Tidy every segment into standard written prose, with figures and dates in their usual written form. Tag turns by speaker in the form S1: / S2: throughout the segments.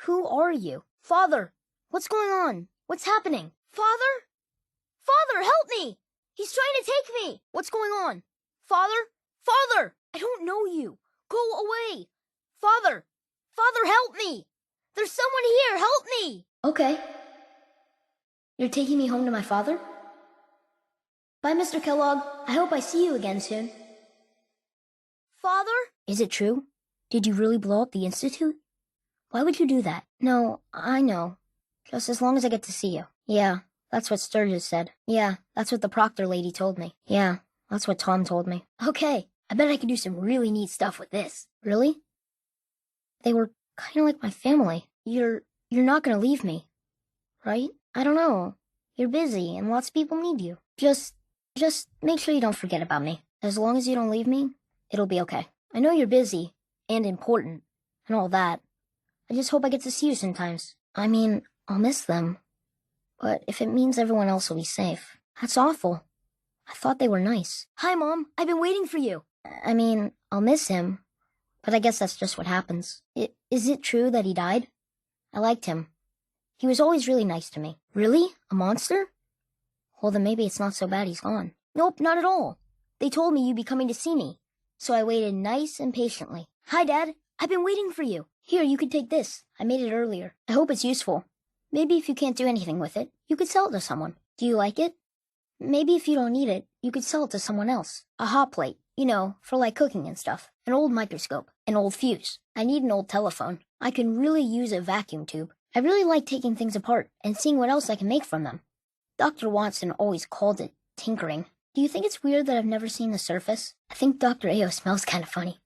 S1: Who are you? Father! What's going on? What's happening? Father? Father, help me! He's trying to take me! What's going on? Father? Father! I don't know you! Go away! Father! Father, help me! There's someone here! Help me! Okay. You're taking me home to my father? Bye, Mr. Kellogg. I hope I see you again soon. Father? Is it true? Did you really blow up the Institute? Why would you do that? No, I know. Just as long as I get to see you. Yeah, that's what Sturgis said. Yeah, that's what the Proctor lady told me. Yeah, that's what Tom told me. Okay, I bet I can do some really neat stuff with this. Really? They were kind of like my family. You're not gonna leave me, right? I don't know. You're busy and lots of people need you. Just make sure you don't forget about me. As long as you don't leave me, it'll be okay. I know you're busy and important and all that. I just hope I get to see you sometimes. I mean, I'll miss them. But if it means everyone else will be safe, that's awful. I thought they were nice. Hi, Mom. I've been waiting for you. I mean, I'll miss him, but I guess that's just what happens. Is it true that he died? I liked him. He was always really nice to me. Really? A monster? Well, then maybe it's not so bad he's gone. Nope, not at all. They told me you'd be coming to see me, so I waited nice and patiently. Hi, Dad. I've been waiting for you. Here, you can take this. I made it earlier. I hope it's useful. Maybe if you can't do anything with it, you could sell it to someone. Do you like it? Maybe if you don't need it, you could sell it to someone else. A hot plate, for like cooking and stuff. An old microscope. An old fuse. I need an old telephone. I can really use a vacuum tube. I really like taking things apart and seeing what else I can make from them. Dr. Watson always called it tinkering. Do you think it's weird that I've never seen the surface? I think Dr. Ayo smells kind of funny.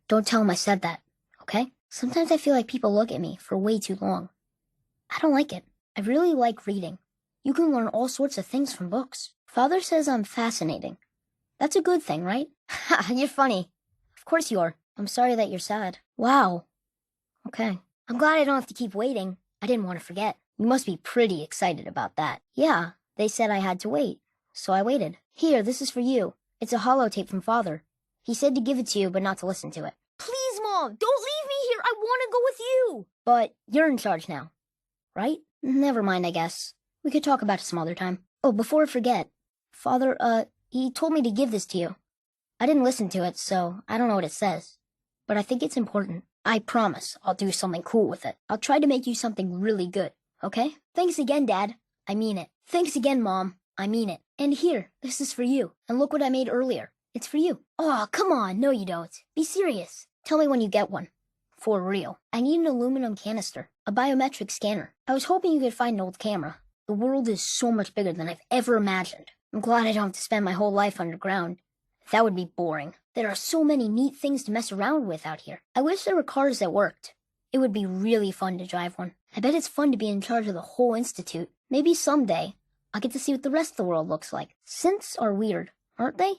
S1: Don't tell him I said that, okay? Sometimes I feel like people look at me for way too long. I don't like it. I really like reading. You can learn all sorts of things from books. Father says I'm fascinating. That's a good thing, right? Ha, you're funny. Of course you are. I'm sorry that you're sad. Wow. Okay. I'm glad I don't have to keep waiting. I didn't want to forget. You must be pretty excited about that. Yeah, they said I had to wait, so I waited. Here, this is for you. It's a holotape from Father. He said to give it to you, but not to listen to it. Please, Mom, don't leave me here. I want to go with you. But you're in charge now, right? Never mind, I guess. We could talk about it some other time. Oh, before I forget, Father, he told me to give this to you. I didn't listen to it, so I don't know what it says. But I think it's important. I promise I'll do something cool with it. I'll try to make you something really good, okay? Thanks again, Dad. I mean it. Thanks again, Mom. I mean it. And here, this is for you. And look what I made earlier. It's for you. Oh, come on. No, you don't. Be serious. Tell me when you get one. For real. I need an aluminum canister. A biometric scanner. I was hoping you could find an old camera. The world is so much bigger than I've ever imagined. I'm glad I don't have to spend my whole life underground. That would be boring. There are so many neat things to mess around with out here. I wish there were cars that worked. It would be really fun to drive one. I bet it's fun to be in charge of the whole institute. Maybe someday I'll get to see what the rest of the world looks like. Synths are weird, aren't they?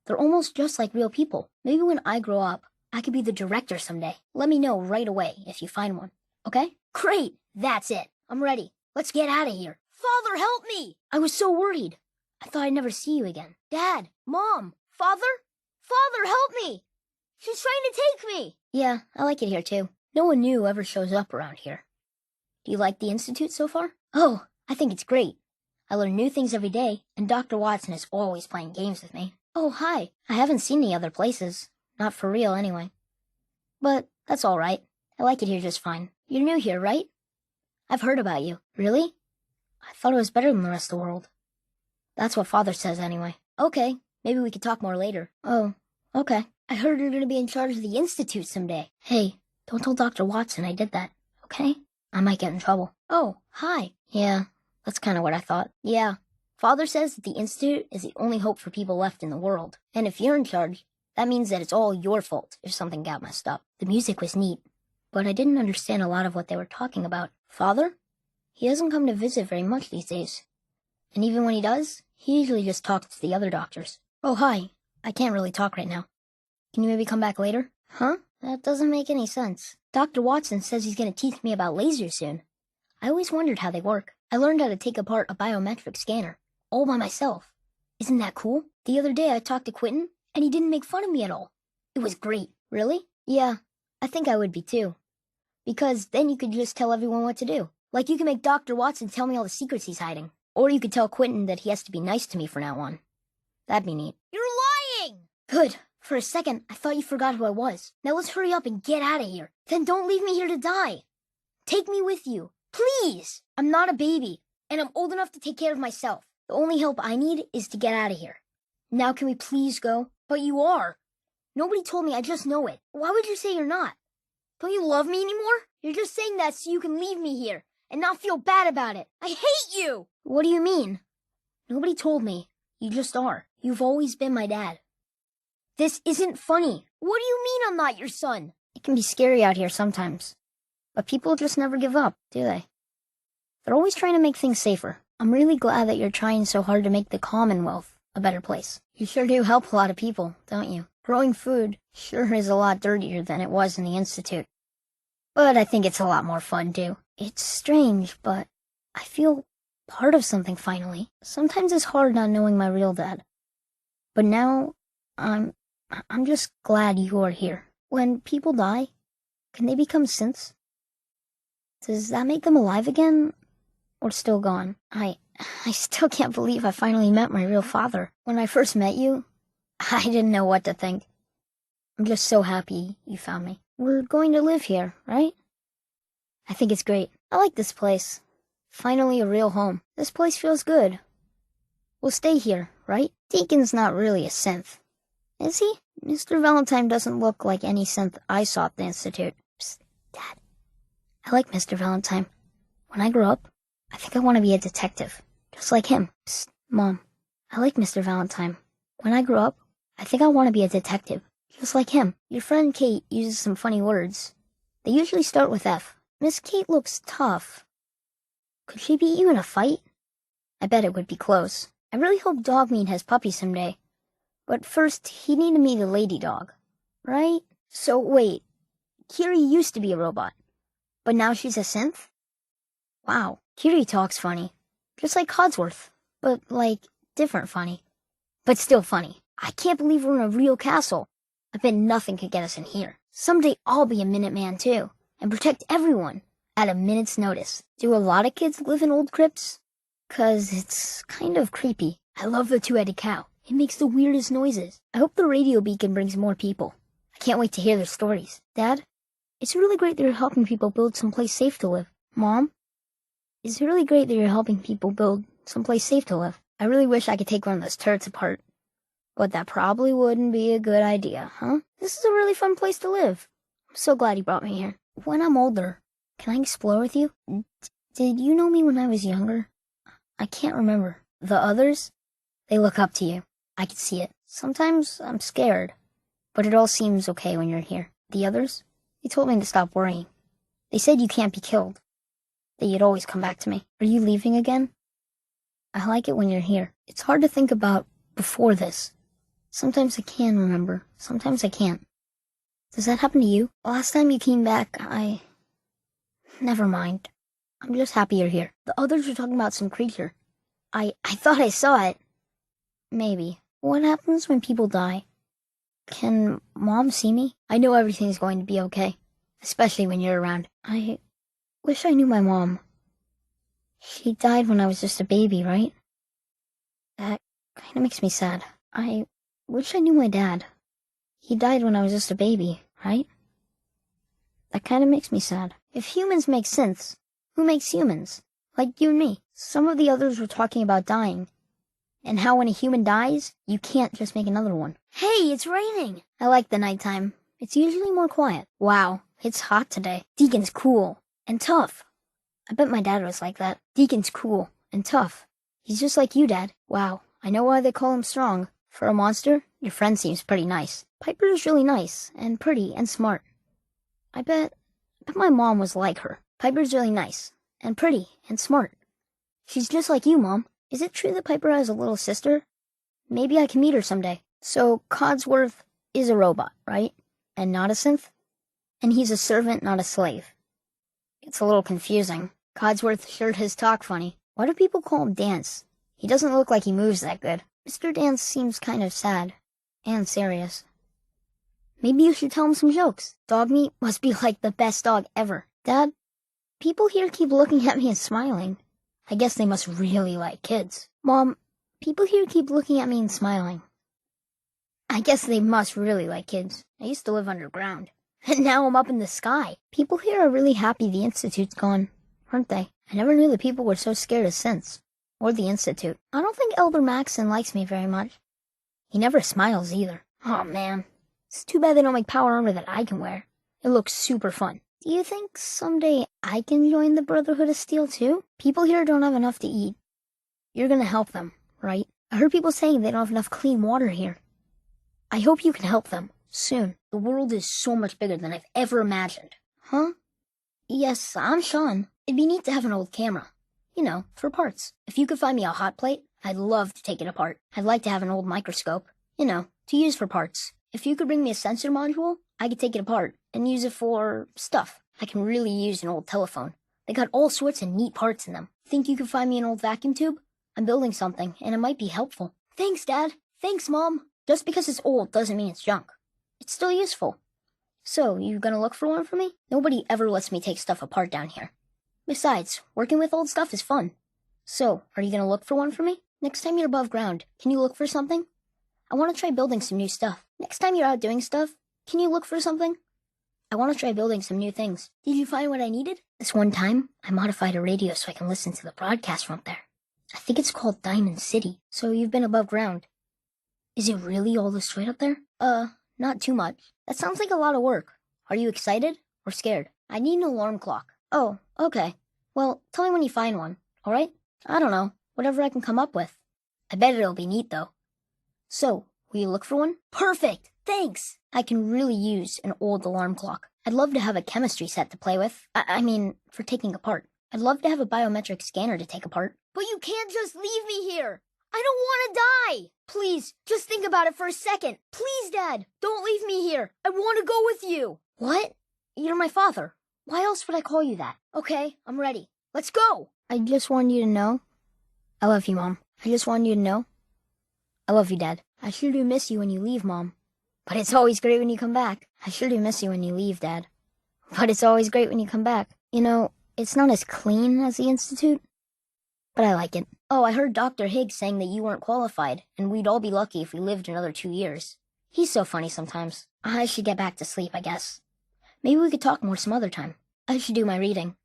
S1: They're almost just like real people. Maybe when I grow up, I could be the director someday. Let me know right away if you find one. Okay? Great! That's it. I'm ready. Let's get out of here. Father, help me! I was so worried. I thought I'd never see you again. Dad! Mom! Father? Father, help me! She's trying to take me! Yeah, I like it here too. No one new ever shows up around here. Do you like the Institute so far? Oh, I think it's great. I learn new things every day, and Dr. Watson is always playing games with me. Oh, hi. I haven't seen the other places. Not for real, anyway. But that's all right. I like it here just fine. You're new here, right? I've heard about you. Really? I thought it was better than the rest of the world. That's what Father says, anyway. Okay, maybe we could talk more later. Oh, okay. I heard you're going to be in charge of the Institute someday. Hey, don't tell Dr. Watson I did that, okay? I might get in trouble. Oh, hi. Yeah, that's kind of what I thought. Yeah. Father says that the Institute is the only hope for people left in the world. And if you're in charge, that means that it's all your fault if something got messed up. The music was neat, but I didn't understand a lot of what they were talking about. Father? He doesn't come to visit very much these days. And even when he does, he usually just talks to the other doctors. Oh, hi. I can't really talk right now. Can you maybe come back later? Huh? That doesn't make any sense. Dr. Watson says he's going to teach me about lasers soon. I always wondered how they work. I learned how to take apart a biometric scanner, all by myself. Isn't that cool? The other day I talked to Quentin, and he didn't make fun of me at all. It was great. Really? Yeah, I think I would be too. Because then you could just tell everyone what to do. Like you could make Dr. Watson tell me all the secrets he's hiding. Or you could tell Quentin that he has to be nice to me from now on. That'd be neat. You're lying! Good. For a second, I thought you forgot who I was. Now let's hurry up and get out of here. Then don't leave me here to die. Take me with you. Please! I'm not a baby, and I'm old enough to take care of myself. The only help I need is to get out of here. Now can we please go? But you are. Nobody told me, I just know it. Why would you say you're not? Don't you love me anymore? You're just saying that so you can leave me here and not feel bad about it. I hate you! What do you mean? Nobody told me. You just are. You've always been my dad. This isn't funny. What do you mean I'm not your son? It can be scary out here sometimes. But people just never give up, do they? They're always trying to make things safer. I'm really glad that you're trying so hard to make the Commonwealth a better place. You sure do help a lot of people, don't you? Growing food sure is a lot dirtier than it was in the Institute. But I think it's a lot more fun, too. It's strange, but I feel part of something finally. Sometimes it's hard not knowing my real dad. But now, I'm just glad you are here. When people die, can they become synths? Does that make them alive again? Or still gone? I still can't believe I finally met my real father. When I first met you, I didn't know what to think. I'm just so happy you found me. We're going to live here, right? I think it's great. I like this place. Finally a real home. This place feels good. We'll stay here, right? Deacon's not really a synth, is he? Mr. Valentine doesn't look like any synth I saw at the Institute. Psst, Dad. I like Mr. Valentine. When I grow up, I think I want to be a detective, just like him. Psst, Mom. I like Mr. Valentine. When I grow up, I think I want to be a detective, just like him. Your friend Kate uses some funny words. They usually start with F. Miss Kate looks tough. Could she beat you in a fight? I bet it would be close. I really hope Dogmeat has puppies someday. But first, he need to meet a lady dog, right? So wait, Kiri used to be a robot, but now she's a synth? Wow, Kiri talks funny, just like Codsworth, but like different funny, but still funny. I can't believe we're in a real castle. I bet nothing could get us in here. Someday I'll be a Minuteman too, and protect everyone at a minute's notice. Do a lot of kids live in old crypts? 'Cause it's kind of creepy. I love the two-headed cow. It makes the weirdest noises. I hope the radio beacon brings more people. I can't wait to hear their stories. Dad, it's really great that you're helping people build someplace safe to live. Mom, it's really great that you're helping people build someplace safe to live. I really wish I could take one of those turrets apart. But that probably wouldn't be a good idea, huh? This is a really fun place to live. I'm so glad you brought me here. When I'm older, can I explore with you? Did you know me when I was younger? I can't remember. The others, they look up to you. I can see it. Sometimes I'm scared, but it all seems okay when you're here. The others, they told me to stop worrying. They said you can't be killed, that you'd always come back to me. Are you leaving again? I like it when you're here. It's hard to think about before this. Sometimes I can remember, sometimes I can't. Does that happen to you? Last time you came back, Never mind. I'm just happy you're here. The others were talking about some creature. I thought I saw it. Maybe. What happens when people die? Can Mom see me? I know everything's going to be okay, especially when you're around. I wish I knew my mom. She died when I was just a baby, right? That kind of makes me sad. I wish I knew my dad. He died when I was just a baby, right? That kind of makes me sad. If humans make synths, who makes humans? Like you and me. Some of the others were talking about dying, and how when a human dies, you can't just make another one. Hey, it's raining! I like the nighttime. It's usually more quiet. Wow, it's hot today. Deacon's cool and tough. I bet my dad was like that. Deacon's cool and tough. He's just like you, Dad. Wow, I know why they call him strong. For a monster, your friend seems pretty nice. Piper's really nice and pretty and smart. I bet my mom was like her. Piper's really nice and pretty and smart. She's just like you, Mom. Is it true that Piper has a little sister? Maybe I can meet her someday. So Codsworth is a robot, right? And not a synth? And he's a servant, not a slave. It's a little confusing. Codsworth sure does talk funny. Why do people call him Dance? He doesn't look like he moves that good. Mr. Dance seems kind of sad and serious. Maybe you should tell him some jokes. Dogmeat must be like the best dog ever. Dad, people here keep looking at me and smiling. I guess they must really like kids. Mom, people here keep looking at me and smiling. I guess they must really like kids. I used to live underground. And now I'm up in the sky. People here are really happy the Institute's gone, aren't they? I never knew that people were so scared of Sense. Or the Institute. I don't think Elder Maxon likes me very much. He never smiles either. Oh man. It's too bad they don't make power armor that I can wear. It looks super fun. Do you think someday I can join the Brotherhood of Steel too? People here don't have enough to eat. You're gonna help them, right? I heard people saying they don't have enough clean water here. I hope you can help them, soon. The world is so much bigger than I've ever imagined. Huh? Yes, I'm Shaun. It'd be neat to have an old camera. You know, for parts. If you could find me a hot plate, I'd love to take it apart. I'd like to have an old microscope. You know, to use for parts. If you could bring me a sensor module, I could take it apart and use it for stuff. I can really use an old telephone. They got all sorts of neat parts in them. Think you could find me an old vacuum tube? I'm building something, and it might be helpful. Thanks, Dad. Thanks, Mom. Just because it's old doesn't mean it's junk. It's still useful. So, you gonna look for one for me? Nobody ever lets me take stuff apart down here. Besides, working with old stuff is fun. So, are you gonna look for one for me? Next time you're above ground, can you look for something? I want to try building some new stuff. Next time you're out doing stuff, can you look for something? I want to try building some new things. Did you find what I needed? This one time, I modified a radio so I can listen to the broadcast from up there. I think it's called Diamond City. So you've been above ground. Is it really all this way up there? Not too much. That sounds like a lot of work. Are you excited or scared? I need an alarm clock. Oh, okay. Well, tell me when you find one, alright? I don't know. Whatever I can come up with. I bet it'll be neat, though. So, will you look for one? Perfect! Thanks! I can really use an old alarm clock. I'd love to have a chemistry set to play with. I mean, for taking apart. I'd love to have a biometric scanner to take apart. But you can't just leave me here! I don't want to die! Please, just think about it for a second. Please, Dad, don't leave me here. I want to go with you. What? You're my father. Why else would I call you that? Okay, I'm ready. Let's go! I just wanted you to know. I love you, Mom. I just wanted you to know. I love you, Dad. I sure do miss you when you leave, Mom. But it's always great when you come back. I sure do miss you when you leave, Dad. But it's always great when you come back. You know, it's not as clean as the Institute, but I like it. Oh, I heard Dr. Higgs saying that you weren't qualified, and we'd all be lucky if we lived another 2 years. He's so funny sometimes. I should get back to sleep, I guess. Maybe we could talk more some other time. I should do my reading.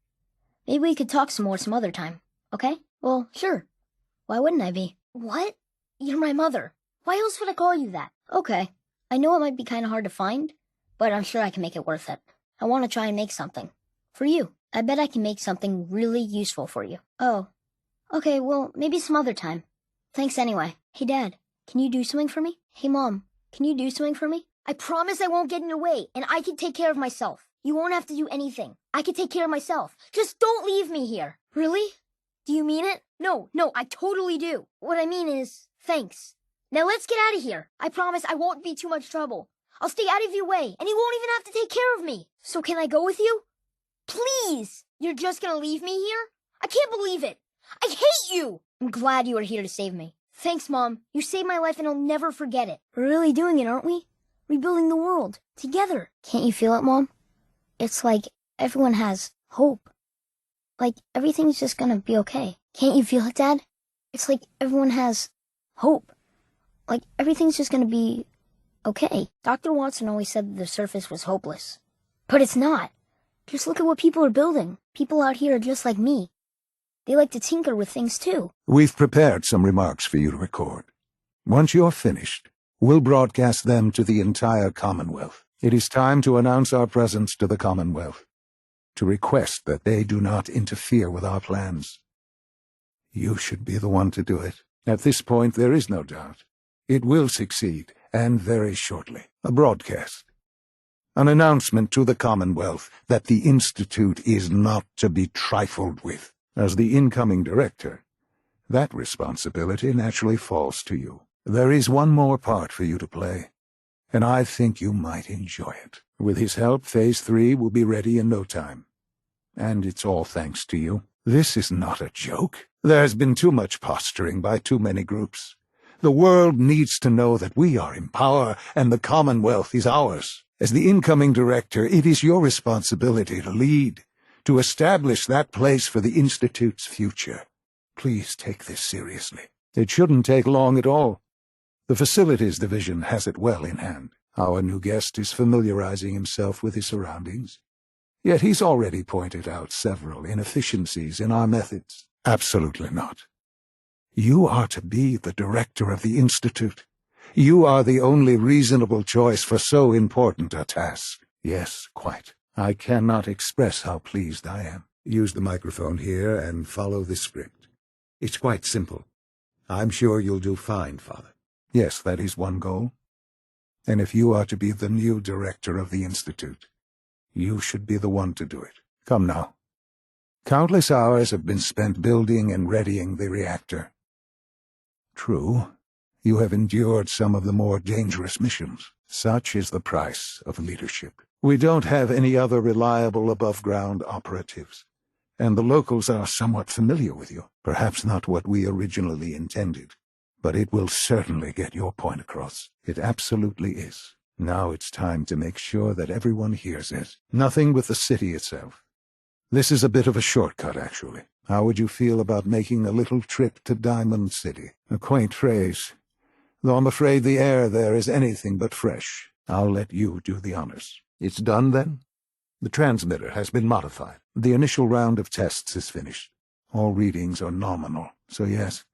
S1: Maybe we could talk some more some other time, okay? Well, sure. Why wouldn't I be? What? You're my mother. Why else would I call you that? Okay. I know it might be kind of hard to find, but I'm sure I can make it worth it. I want to try and make something. For you. I bet I can make something really useful for you. Oh. Okay, well, maybe some other time. Thanks anyway. Hey, Dad, can you do something for me? Hey, Mom, can you do something for me? I promise I won't get in your way, and I can take care of myself. You won't have to do anything. I can take care of myself. Just don't leave me here. Really? Do you mean it? No, I totally do. What I mean is, thanks. Now let's get out of here. I promise I won't be too much trouble. I'll stay out of your way, and you won't even have to take care of me. So can I go with you? Please! You're just gonna leave me here? I can't believe it. I hate you! I'm glad you are here to save me. Thanks, Mom. You saved my life and I'll never forget it. We're really doing it, aren't we? Rebuilding the world. Together. Can't you feel it, Mom? It's like everyone has hope. Like everything's just gonna be okay. Can't you feel it, Dad? It's like everyone has hope. Like everything's just gonna be okay. Dr. Watson always said that the surface was hopeless. But it's not. Just look at what people are building. People out here are just like me. They like to tinker with things too.
S2: We've prepared some remarks for you to record. Once you're finished, we'll broadcast them to the entire Commonwealth. It is time to announce our presence to the Commonwealth, to request that they do not interfere with our plans. You should be the one to do it. At this point, there is no doubt. It will succeed, and very shortly. A broadcast. An announcement to the Commonwealth that the Institute is not to be trifled with. As the incoming director, that responsibility naturally falls to you. There is one more part for you to play, and I think you might enjoy it. With his help, Phase 3 will be ready in no time. And it's all thanks to you. This is not a joke. There's been too much posturing by too many groups. The world needs to know that we are in power and the Commonwealth is ours. As the incoming director, it is your responsibility to lead, to establish that place for the Institute's future. Please take this seriously. It shouldn't take long at all. The Facilities Division has it well in hand. Our new guest is familiarizing himself with his surroundings. Yet he's already pointed out several inefficiencies in our methods. Absolutely not. You are to be the director of the Institute. You are the only reasonable choice for so important a task. Yes, quite. I cannot express how pleased I am. Use the microphone here and follow the script. It's quite simple. I'm sure you'll do fine, Father. Yes, that is one goal. And if you are to be the new director of the Institute, you should be the one to do it. Come now. Countless hours have been spent building and readying the reactor. True, you have endured some of the more dangerous missions. Such is the price of leadership. We don't have any other reliable above-ground operatives, and the locals are somewhat familiar with you. Perhaps not what we originally intended, but it will certainly get your point across. It absolutely is. Now it's time to make sure that everyone hears it. Nothing with the city itself. This is a bit of a shortcut, actually. How would you feel about making a little trip to Diamond City? A quaint phrase, though I'm afraid the air there is anything but fresh. I'll let you do the honors. It's done, then? The transmitter has been modified. The initial round of tests is finished. All readings are nominal, so yes,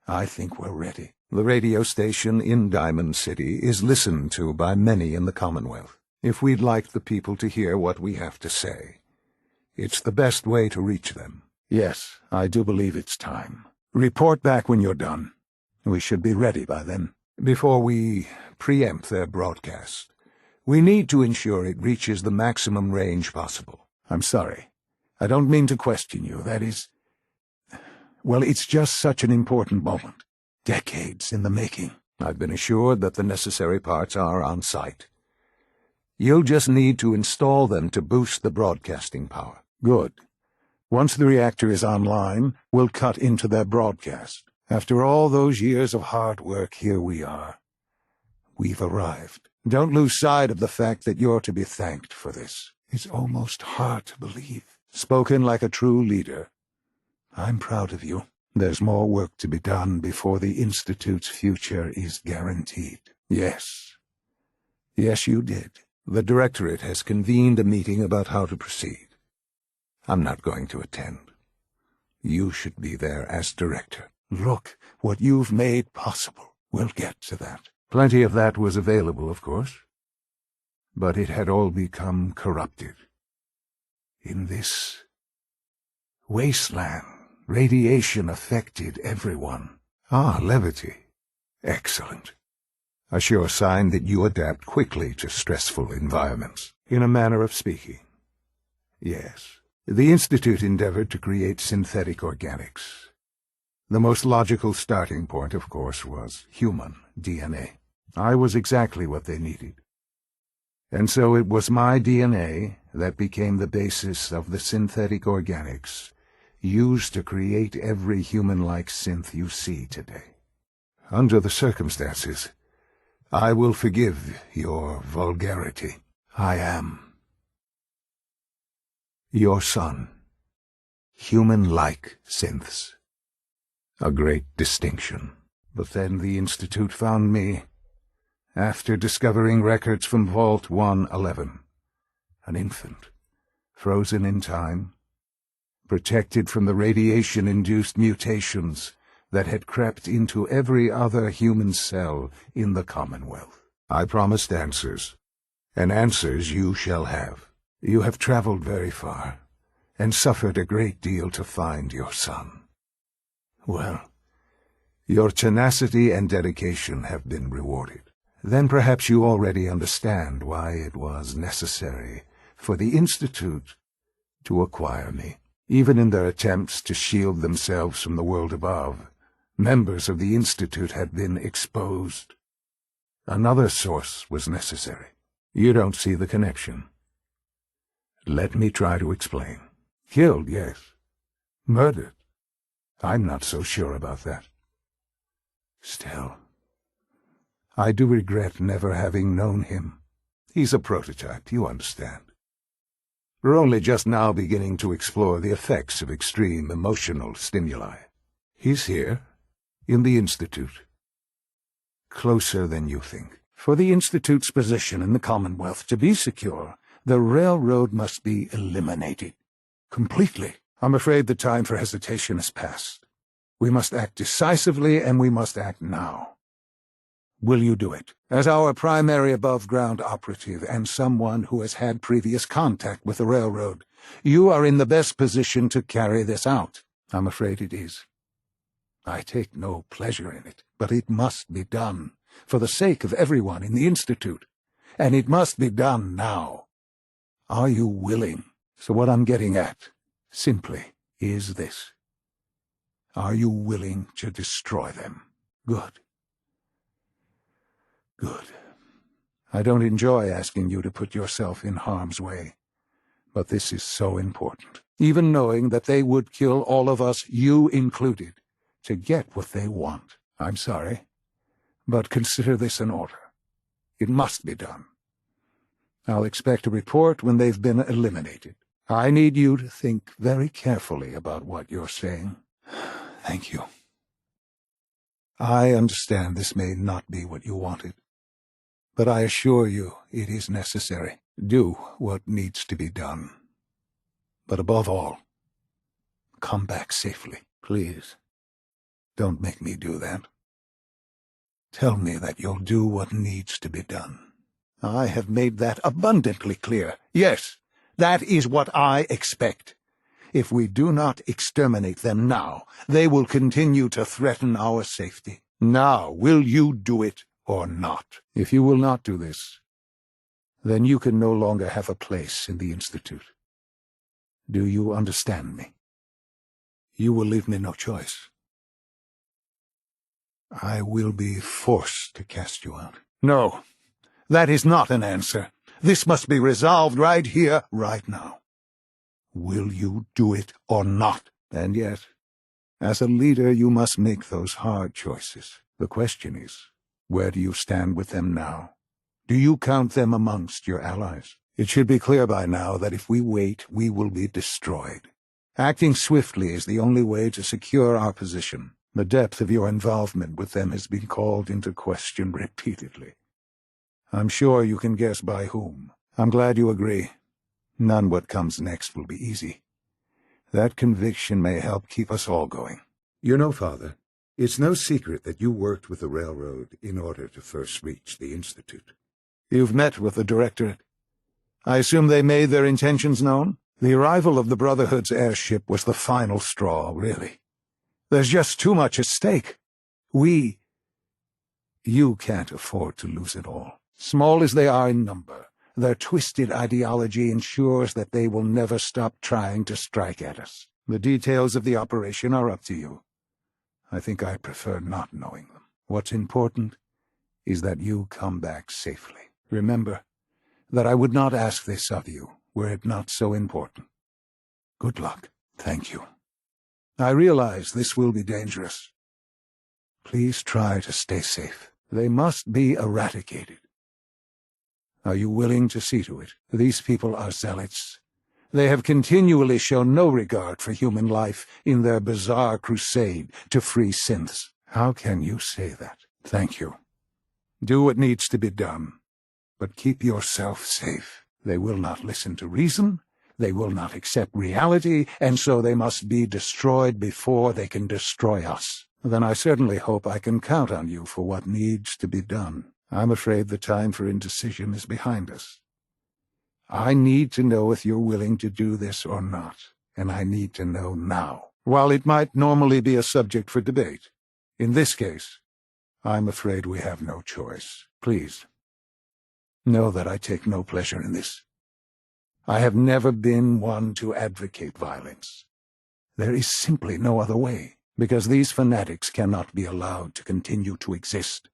S2: I think we're ready. The radio station in Diamond City is listened to by many in the Commonwealth. If we'd like the people to hear what we have to say, it's the best way to reach them. Yes, I do believe it's time. Report back when you're done. We should be ready by then. Before we preempt their broadcast, we need to ensure it reaches the maximum range possible. I'm sorry. I don't mean to question you. That is... well, it's just such an important moment. Decades in the making. I've been assured that the necessary parts are on site. You'll just need to install them to boost the broadcasting power. Good. Once the reactor is online, we'll cut into their broadcast. After all those years of hard work, here we are. We've arrived. Don't lose sight of the fact that you're to be thanked for this. It's almost hard to believe. Spoken like a true leader. I'm proud of you. There's more work to be done before the Institute's future is guaranteed. Yes. Yes, you did. The Directorate has convened a meeting about how to proceed. I'm not going to attend. You should be there as director. Look what you've made possible. We'll get to that. Plenty of that was available, of course. But it had all become corrupted. In this wasteland, radiation affected everyone. Ah, levity. Excellent. A sure sign that you adapt quickly to stressful environments. In a manner of speaking. Yes. The Institute endeavored to create synthetic organics. The most logical starting point, of course, was human DNA. I was exactly what they needed. And so it was my DNA that became the basis of the synthetic organics used to create every human-like synth you see today. Under the circumstances, I will forgive your vulgarity. I am your son. Human-like synths. A great distinction. But then the Institute found me, after discovering records from Vault 111. An infant, frozen in time, protected from the radiation-induced mutations that had crept into every other human cell in the Commonwealth. I promised answers, and answers you shall have. You have traveled very far, and suffered a great deal to find your son. Well, your tenacity and dedication have been rewarded. Then perhaps you already understand why it was necessary for the Institute to acquire me. Even in their attempts to shield themselves from the world above, members of the Institute had been exposed. Another source was necessary. You don't see the connection. Let me try to explain. Killed, yes. Murdered. I'm not so sure about that. Still, I do regret never having known him. He's a prototype, you understand. We're only just now beginning to explore the effects of extreme emotional stimuli. He's here, in the Institute. Closer than you think. For the Institute's position in the Commonwealth to be secure, the railroad must be eliminated. Completely. I'm afraid the time for hesitation has passed. We must act decisively, and we must act now. Will you do it? As our primary above-ground operative and someone who has had previous contact with the railroad, you are in the best position to carry this out. I'm afraid it is. I take no pleasure in it, but it must be done, for the sake of everyone in the Institute, and it must be done now. Are you willing? So what I'm getting at, simply, is this. Are you willing to destroy them? Good. Good. I don't enjoy asking you to put yourself in harm's way, but this is so important. Even knowing that they would kill all of us, you included, to get what they want. I'm sorry, but consider this an order. It must be done. I'll expect a report when they've been eliminated. I need you to think very carefully about what you're saying. Thank you. I understand this may not be what you wanted, but I assure you it is necessary. Do what needs to be done. But above all, come back safely. Please, don't make me do that. Tell me that you'll do what needs to be done. I have made that abundantly clear. Yes, that is what I expect. If we do not exterminate them now, they will continue to threaten our safety. Now, will you do it or not? If you will not do this, then you can no longer have a place in the Institute. Do you understand me? You will leave me no choice. I will be forced to cast you out. No, that is not an answer. This must be resolved right here, right now. Will you do it or not? And yet, as a leader, you must make those hard choices. The question is, where do you stand with them now? Do you count them amongst your allies? It should be clear by now that if we wait, we will be destroyed. Acting swiftly is the only way to secure our position. The depth of your involvement with them has been called into question repeatedly. I'm sure you can guess by whom. I'm glad you agree. None what comes next will be easy. That conviction may help keep us all going.
S3: You know, Father, it's no secret that you worked with the railroad in order to first reach the Institute.
S2: You've met with the Directorate. I assume they made their intentions known? The arrival of the Brotherhood's airship was the final straw, really. There's just too much at stake. You can't afford to lose it all. Small as they are in number, their twisted ideology ensures that they will never stop trying to strike at us. The details of the operation are up to you. I think I prefer not knowing them. What's important is that you come back safely. Remember that I would not ask this of you were it not so important. Good luck. Thank you. I realize this will be dangerous. Please try to stay safe. They must be eradicated. Are you willing to see to it? These people are zealots. They have continually shown no regard for human life in their bizarre crusade to free synths. How can you say that? Thank you. Do what needs to be done, but keep yourself safe. They will not listen to reason. They will not accept reality, and so they must be destroyed before they can destroy us. Then I certainly hope I can count on you for what needs to be done. I'm afraid the time for indecision is behind us. I need to know if you're willing to do this or not, and I need to know now. While it might normally be a subject for debate, in this case, I'm afraid we have no choice. Please, know that I take no pleasure in this. I have never been one to advocate violence. There is simply no other way, because these fanatics cannot be allowed to continue to exist.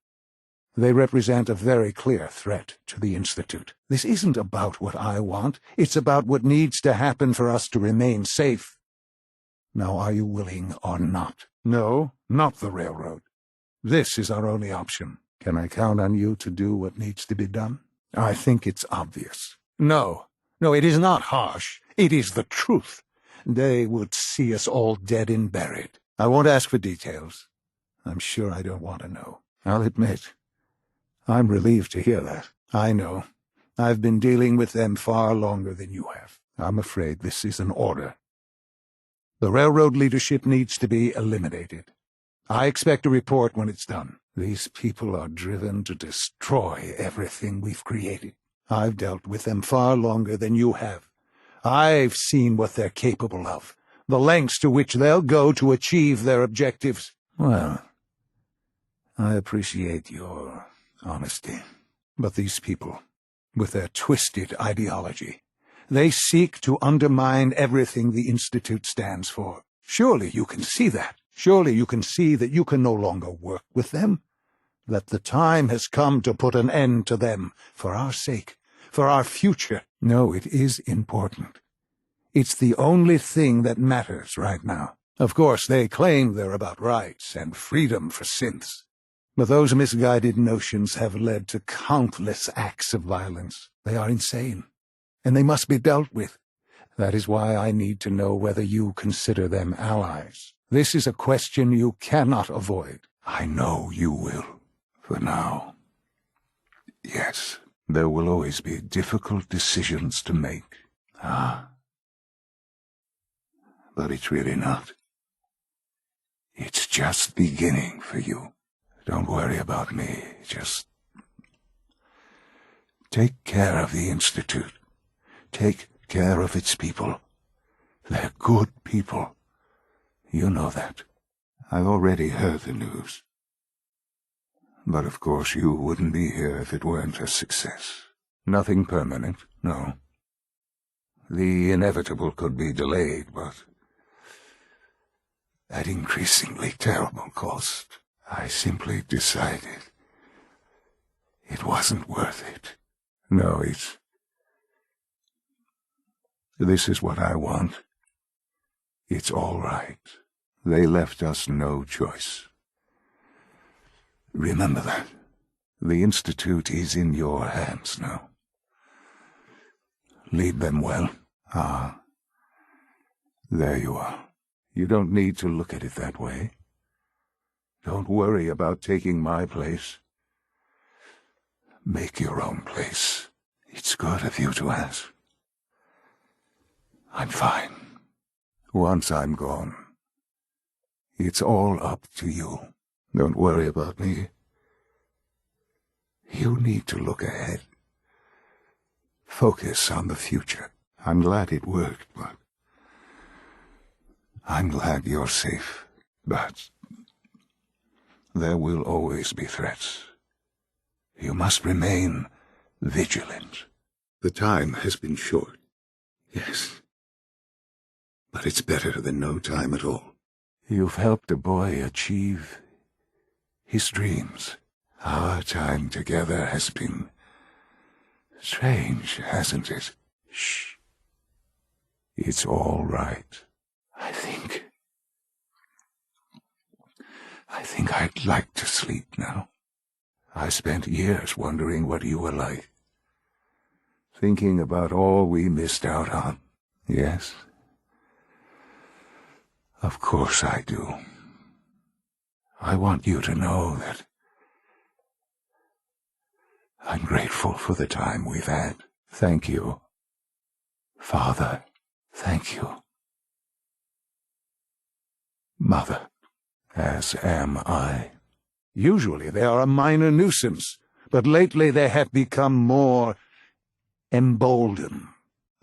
S2: They represent a very clear threat to the Institute. This isn't about what I want. It's about what needs to happen for us to remain safe. Now, are you willing or not? No, not the railroad. This is our only option. Can I count on you to do what needs to be done? I think it's obvious. No, No, it is not harsh. It is the truth. They would see us all dead and buried. I won't ask for details. I'm sure I don't want to know. I'll admit, I'm relieved to hear that. I know. I've been dealing with them far longer than you have. I'm afraid this is an order. The railroad leadership needs to be eliminated. I expect a report when it's done. These people are driven to destroy everything we've created. I've dealt with them far longer than you have. I've seen what they're capable of, the lengths to which they'll go to achieve their objectives. Well, I appreciate your honesty. But these people, with their twisted ideology, they seek to undermine everything the Institute stands for. Surely you can see that. Surely you can see that you can no longer work with them. That the time has come to put an end to them, for our sake, for our future. No, it is important. It's the only thing that matters right now. Of course, they claim they're about rights and freedom for synths. But those misguided notions have led to countless acts of violence. They are insane, and they must be dealt with. That is why I need to know whether you consider them allies. This is a question you cannot avoid. I know you will. For now, yes, there will always be difficult decisions to make. But it's really not. It's just beginning for you. Don't worry about me. Just take care of the Institute. Take care of its people. They're good people. You know that. I've already heard the news. But of course you wouldn't be here if it weren't a success. Nothing permanent, no. The inevitable could be delayed, but at increasingly terrible cost. I simply decided it wasn't worth it. No, this is what I want. It's all right. They left us no choice. Remember that. The Institute is in your hands now. Lead them well. There you are. You don't need to look at it that way. Don't worry about taking my place. Make your own place. It's good of you to ask. I'm fine. Once I'm gone, it's all up to you. Don't worry about me. You need to look ahead. Focus on the future. I'm glad it worked, but I'm glad you're safe. But there will always be threats. You must remain vigilant. The time has been short, yes. But it's better than no time at all. You've helped a boy achieve his dreams. Our time together has been strange, hasn't it? Shh. It's all right. I think I'd like to sleep now. I spent years wondering what you were like. Thinking about all we missed out on. Yes? Of course I do. I want you to know that I'm grateful for the time we've had. Thank you, Father. Thank you, Mother. As am I. Usually they are a minor nuisance, but lately they have become more emboldened.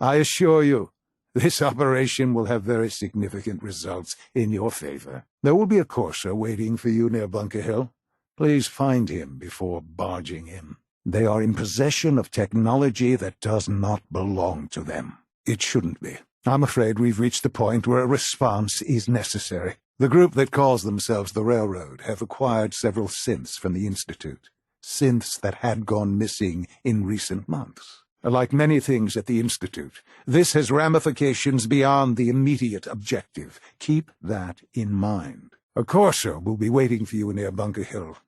S2: I assure you, this operation will have very significant results in your favor. There will be a courser waiting for you near Bunker Hill. Please find him before barging in. They are in possession of technology that does not belong to them. It shouldn't be. I'm afraid we've reached the point where a response is necessary. The group that calls themselves the Railroad have acquired several synths from the Institute. Synths that had gone missing in recent months. Like many things at the Institute, this has ramifications beyond the immediate objective. Keep that in mind. A courser will be waiting for you near Bunker Hill.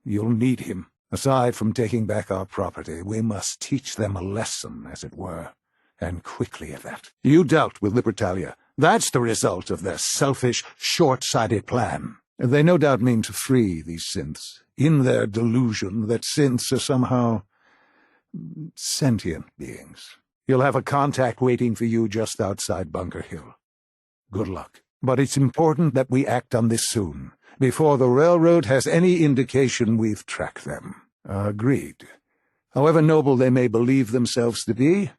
S2: You'll need him. Aside from taking back our property, we must teach them a lesson, as it were. and quickly at that. You dealt with Libertalia. That's the result of their selfish, short-sighted plan. They no doubt mean to free these synths, in their delusion that synths are somehow sentient beings. You'll have a contact waiting for you just outside Bunker Hill. Good luck. But it's important that we act on this soon, before the railroad has any indication we've tracked them. Agreed. However noble they may believe themselves to be,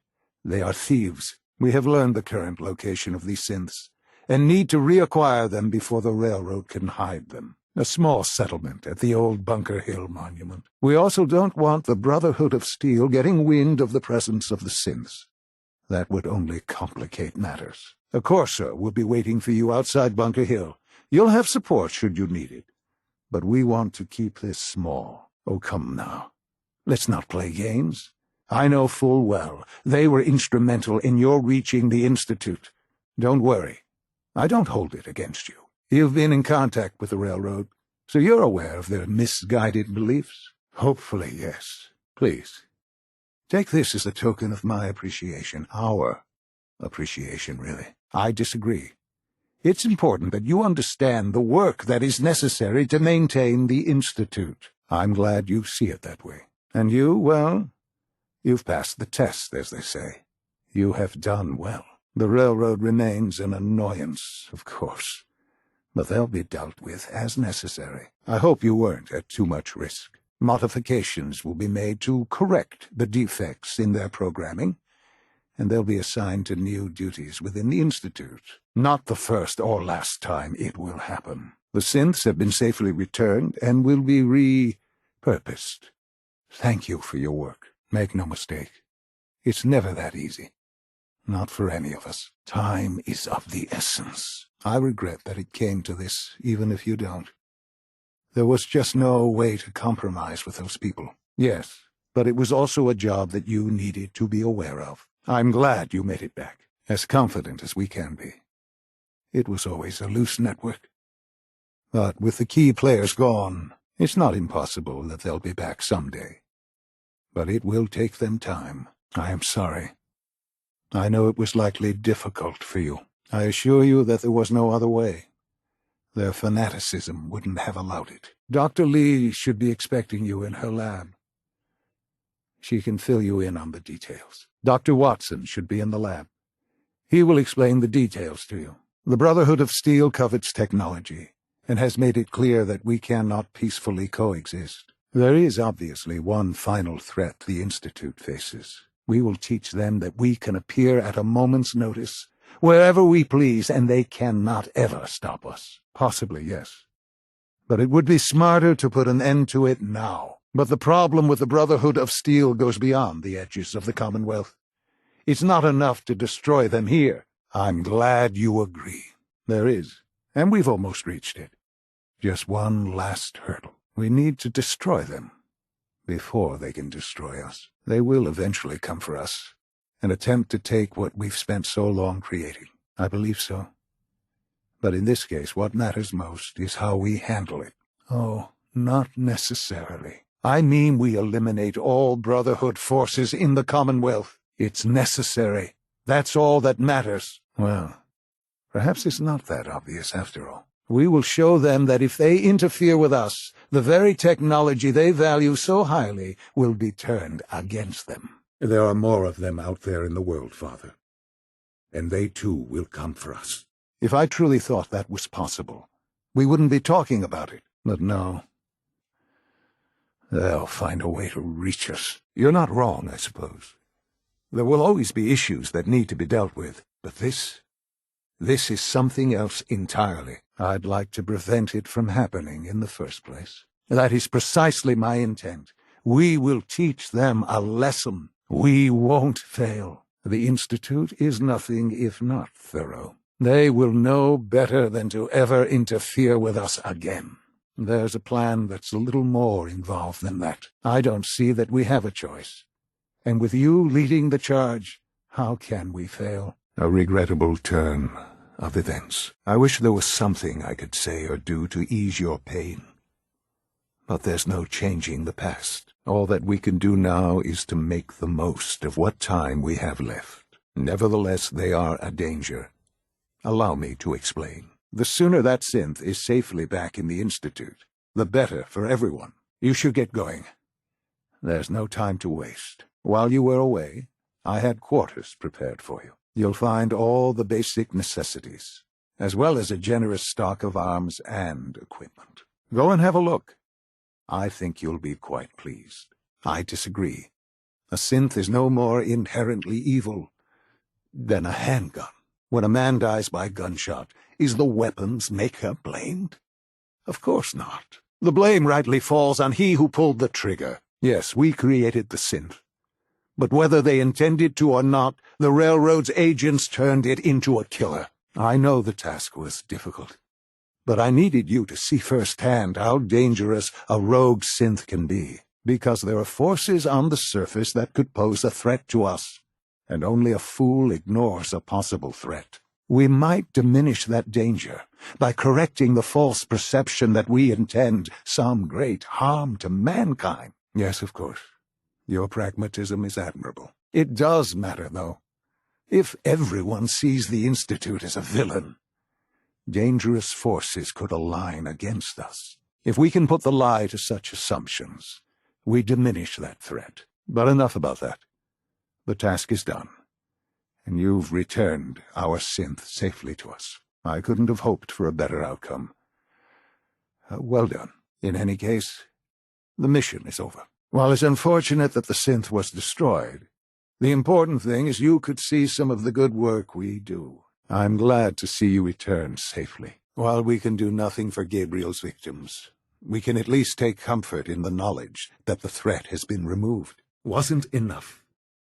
S2: they are thieves. We have learned the current location of these synths, and need to reacquire them before the railroad can hide them. A small settlement at the old Bunker Hill monument. We also don't want the Brotherhood of Steel getting wind of the presence of the synths. That would only complicate matters. A Corsair will be waiting for you outside Bunker Hill. You'll have support should you need it. But we want to keep this small. Oh, come now. Let's not play games. I know full well they were instrumental in your reaching the Institute. Don't worry. I don't hold it against you. You've been in contact with the railroad, so you're aware of their misguided beliefs? Hopefully, yes. Please, take this as a token of my appreciation. Our appreciation, really. I disagree. It's important that you understand the work that is necessary to maintain the Institute. I'm glad you see it that way. And you, well, you've passed the test, as they say. You have done well. The railroad remains an annoyance, of course, but they'll be dealt with as necessary. I hope you weren't at too much risk. Modifications will be made to correct the defects in their programming, and they'll be assigned to new duties within the Institute. Not the first or last time it will happen. The synths have been safely returned and will be repurposed. Thank you for your work. Make no mistake. It's never that easy. Not for any of us. Time is of the essence. I regret that it came to this, even if you don't. There was just no way to compromise with those people. Yes, but it was also a job that you needed to be aware of. I'm glad you made it back, as confident as we can be. It was always a loose network. But with the key players gone, it's not impossible that they'll be back someday. But it will take them time. I am sorry. I know it was likely difficult for you. I assure you that there was no other way. Their fanaticism wouldn't have allowed it. Dr. Lee should be expecting you in her lab. She can fill you in on the details. Dr. Watson should be in the lab. He will explain the details to you. The Brotherhood of Steel covets technology, and has made it clear that we cannot peacefully coexist. There is obviously one final threat the Institute faces. We will teach them that we can appear at a moment's notice, wherever we please, and they cannot ever stop us. Possibly, yes. But it would be smarter to put an end to it now. But the problem with the Brotherhood of Steel goes beyond the edges of the Commonwealth. It's not enough to destroy them here. I'm glad you agree. There is, and we've almost reached it. Just one last hurdle. We need to destroy them before they can destroy us. They will eventually come for us and attempt to take what we've spent so long creating. I believe so. But in this case, what matters most is how we handle it. Oh, not necessarily. I mean we eliminate all Brotherhood forces in the Commonwealth. It's necessary. That's all that matters. Well, perhaps it's not that obvious after all. We will show them that if they interfere with us, the very technology they value so highly will be turned against them.
S3: There are more of them out there in the world, Father. And they too will come for us.
S2: If I truly thought that was possible, we wouldn't be talking about it. But no. They'll find a way to reach us. You're not wrong, I suppose. There will always be issues that need to be dealt with, but this is something else entirely. I'd like to prevent it from happening in the first place. That is precisely my intent. We will teach them a lesson. We won't fail. The Institute is nothing if not thorough. They will know better than to ever interfere with us again. There's a plan that's a little more involved than that. I don't see that we have a choice. And with you leading the charge, how can we fail? A regrettable turn of events. I wish there was something I could say or do to ease your pain. But there's no changing the past. All that we can do now is to make the most of what time we have left. Nevertheless, they are a danger. Allow me to explain. The sooner that synth is safely back in the Institute, the better for everyone. You should get going. There's no time to waste. While you were away, I had quarters prepared for you. You'll find all the basic necessities, as well as a generous stock of arms and equipment. Go and have a look. I think you'll be quite pleased. I disagree. A synth is no more inherently evil than a handgun. When a man dies by gunshot, is the weapon's maker blamed? Of course not. The blame rightly falls on he who pulled the trigger. Yes, we created the synth. But whether they intended to or not, the Railroad's agents turned it into a killer. I know the task was difficult, but I needed you to see firsthand how dangerous a rogue synth can be, because there are forces on the surface that could pose a threat to us, and only a fool ignores a possible threat. We might diminish that danger by correcting the false perception that we intend some great harm to mankind. Yes, of course. Your pragmatism is admirable. It does matter, though. If everyone sees the Institute as a villain, dangerous forces could align against us. If we can put the lie to such assumptions, we diminish that threat. But enough about that. The task is done, and you've returned our synth safely to us. I couldn't have hoped for a better outcome. Well done. In any case, the mission is over. While it's unfortunate that the synth was destroyed, the important thing is you could see some of the good work we do. I'm glad to see you return safely. While we can do nothing for Gabriel's victims, we can at least take comfort in the knowledge that the threat has been removed.
S3: Wasn't enough.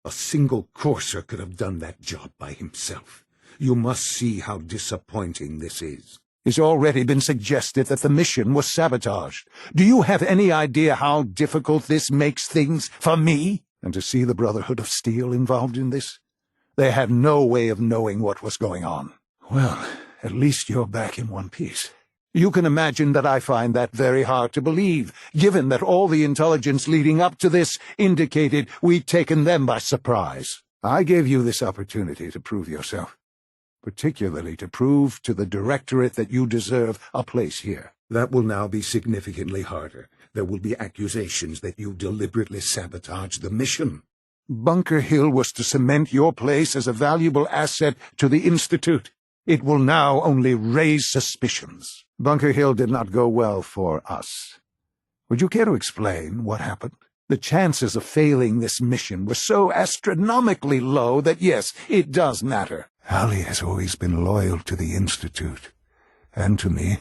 S3: A single courser could have done that job by himself. You must see how disappointing this is.
S2: It's already been suggested that the mission was sabotaged. Do you have any idea how difficult this makes things for me? And to see the Brotherhood of Steel involved in this? They had no way of knowing what was going on. Well, at least you're back in one piece. You can imagine that I find that very hard to believe, given that all the intelligence leading up to this indicated we'd taken them by surprise. I gave you this opportunity to prove yourself, particularly to prove to the Directorate that you deserve a place here.
S3: That will now be significantly harder. There will be accusations that you deliberately sabotaged the mission.
S2: Bunker Hill was to cement your place as a valuable asset to the Institute. It will now only raise suspicions. Bunker Hill did not go well for us. Would you care to explain what happened? The chances of failing this mission were so astronomically low that, yes, it does matter. Allie has always been loyal to the Institute, and to me.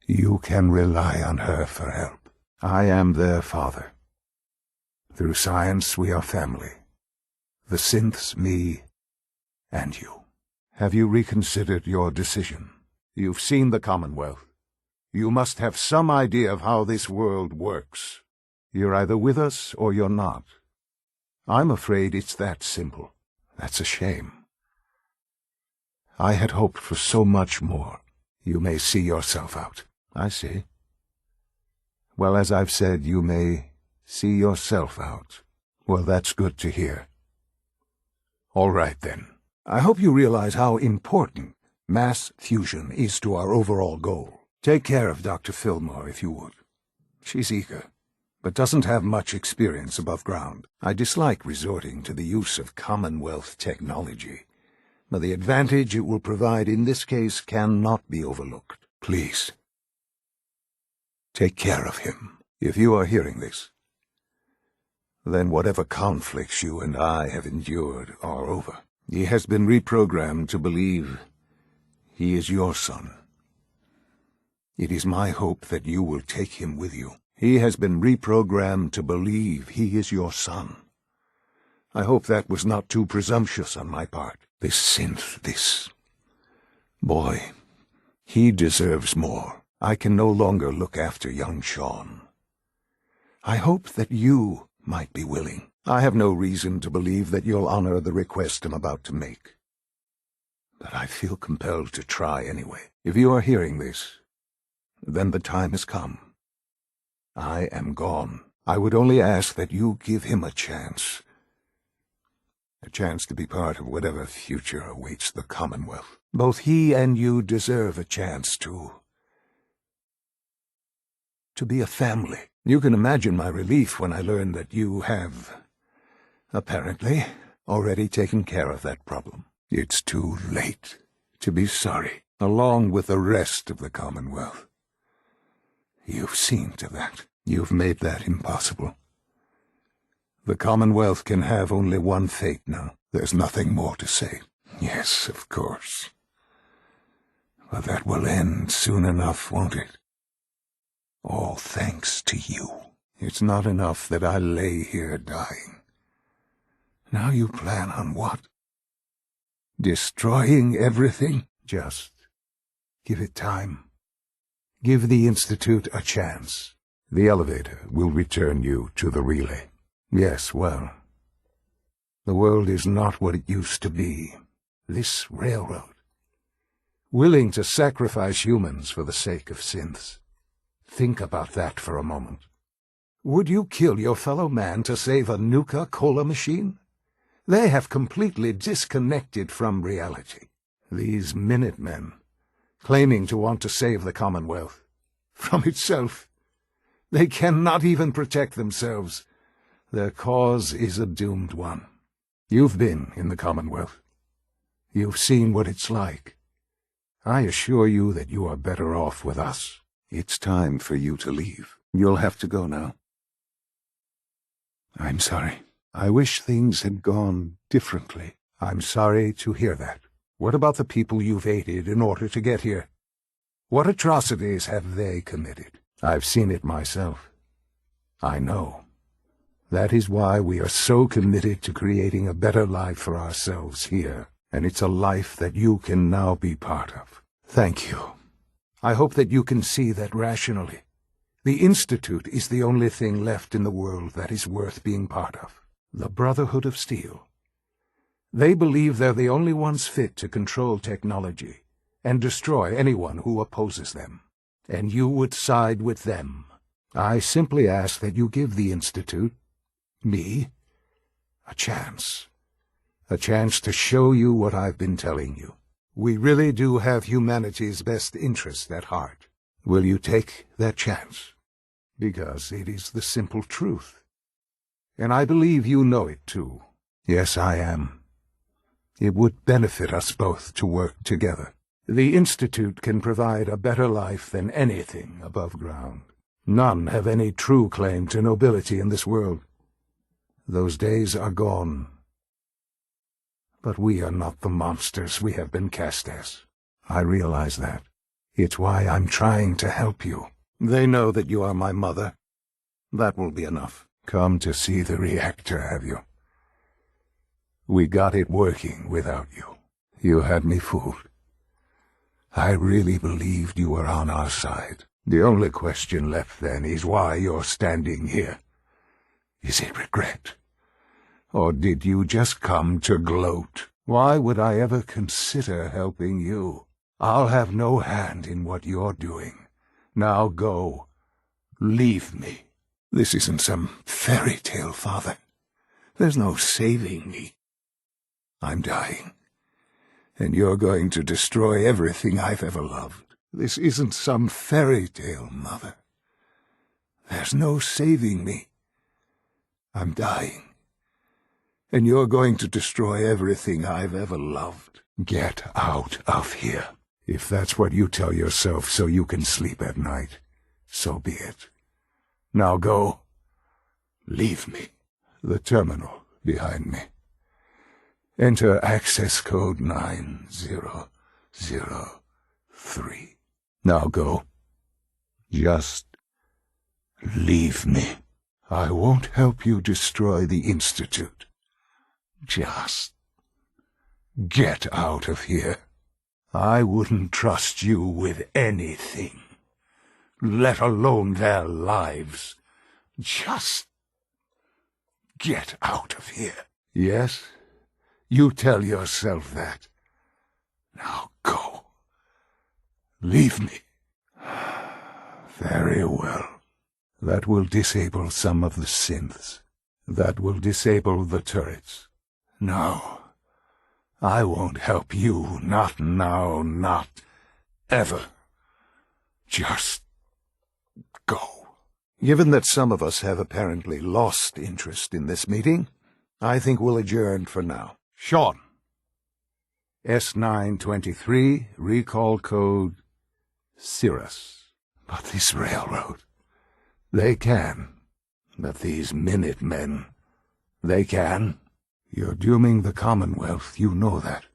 S2: You can rely on her for help. I am their father. Through science, we are family. The synths, me, and you. Have you reconsidered your decision? You've seen the Commonwealth. You must have some idea of how this world works. You're either with us or you're not. I'm afraid it's that simple. That's a shame. I had hoped for so much more. You may see yourself out. I see. Well, as I've said, you may see yourself out. Well, that's good to hear. All right, then. I hope you realize how important mass fusion is to our overall goal. Take care of Dr. Fillmore, if you would. She's eager, but doesn't have much experience above ground. I dislike resorting to the use of Commonwealth technology, but the advantage it will provide in this case cannot be overlooked. Please, take care of him. If you are hearing this, then whatever conflicts you and I have endured are over. He has been reprogrammed to believe he is your son. It is my hope that you will take him with you. He has been reprogrammed to believe he is your son. I hope that was not too presumptuous on my part. This synth, this boy, he deserves more. I can no longer look after young Shaun. I hope that you might be willing. I have no reason to believe that you'll honor the request I'm about to make, but I feel compelled to try anyway. If you are hearing this, then the time has come. I am gone. I would only ask that you give him a chance. A chance to be part of whatever future awaits the Commonwealth. Both he and you deserve a chance to be a family. You can imagine my relief when I learned that you have, apparently, already taken care of that problem. It's too late to be sorry, along with the rest of the Commonwealth. You've seen to that. You've made that impossible. The Commonwealth can have only one fate now. There's nothing more to say. Yes, of course. But that will end soon enough, won't it? All thanks to you. It's not enough that I lay here dying. Now you plan on what? Destroying everything? Just give it time. Give the Institute a chance. The elevator will return you to the relay. Yes, well, the world is not what it used to be. This railroad, willing to sacrifice humans for the sake of synths. Think about that for a moment. Would you kill your fellow man to save a Nuka-Cola machine? They have completely disconnected from reality. These Minutemen, claiming to want to save the Commonwealth from itself. They cannot even protect themselves. Their cause is a doomed one. You've been in the Commonwealth. You've seen what it's like. I assure you that you are better off with us. It's time for you to leave. You'll have to go now. I'm sorry. I wish things had gone differently. I'm sorry to hear that. What about the people you've aided in order to get here? What atrocities have they committed? I've seen it myself. I know. That is why we are so committed to creating a better life for ourselves here, and it's a life that you can now be part of. Thank you. I hope that you can see that rationally. The Institute is the only thing left in the world that is worth being part of. The Brotherhood of Steel. They believe they're the only ones fit to control technology and destroy anyone who opposes them. And you would side with them. I simply ask that you give the Institute, me, a chance. A chance to show you what I've been telling you. We really do have humanity's best interest at heart. Will you take that chance? Because it is the simple truth. And I believe you know it too. Yes, I am. It would benefit us both to work together. The Institute can provide a better life than anything above ground. None have any true claim to nobility in this world. Those days are gone. But we are not the monsters we have been cast as. I realize that. It's why I'm trying to help you. They know that you are my mother. That will be enough. Come to see the reactor, have you? We got it working without you. You had me fooled. I really believed you were on our side. The only question left then is why you're standing here. Is it regret? Or did you just come to gloat? Why would I ever consider helping you? I'll have no hand in what you're doing. Now go. Leave me. This isn't some fairy tale, Father. There's no saving me. I'm dying. And you're going to destroy everything I've ever loved. This isn't some fairy tale, Mother. There's no saving me. I'm dying. And you're going to destroy everything I've ever loved. Get out of here. If that's what you tell yourself so you can sleep at night, so be it. Now go. Leave me. The terminal behind me. Enter access code 9003. Now go. Just leave me. I won't help you destroy the Institute. Just get out of here. I wouldn't trust you with anything, let alone their lives. Just get out of here. Yes, you tell yourself that. Now go. Leave me. Very well. That will disable some of the synths. That will disable the turrets. No, I won't help you, not now, not ever. Just go. Given that some of us have apparently lost interest in this meeting, I think we'll adjourn for now. Shaun. S923, recall code Cirrus. But this railroad, they can. But these Minutemen, they can. You're dooming the Commonwealth, you know that.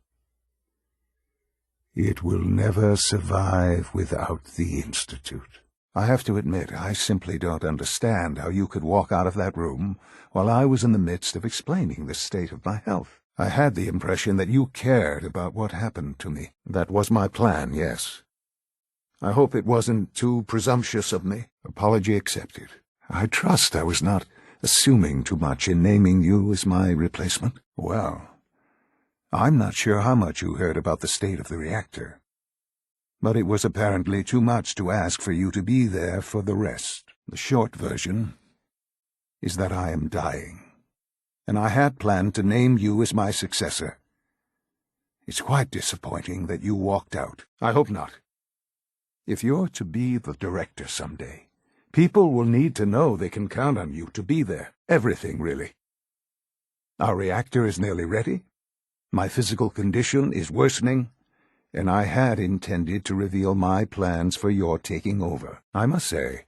S2: It will never survive without the Institute. I have to admit, I simply don't understand how you could walk out of that room while I was in the midst of explaining the state of my health. I had the impression that you cared about what happened to me. That was my plan, yes. I hope it wasn't too presumptuous of me. Apology accepted. I trust I was not assuming too much in naming you as my replacement. Well, I'm not sure how much you heard about the state of the reactor, but it was apparently too much to ask for you to be there for the rest. The short version is that I am dying, and I had planned to name you as my successor. It's quite disappointing that you walked out. I hope not. If you're to be the director someday, people will need to know they can count on you to be there. Everything, really. Our reactor is nearly ready. My physical condition is worsening, and I had intended to reveal my plans for your taking over. I must say,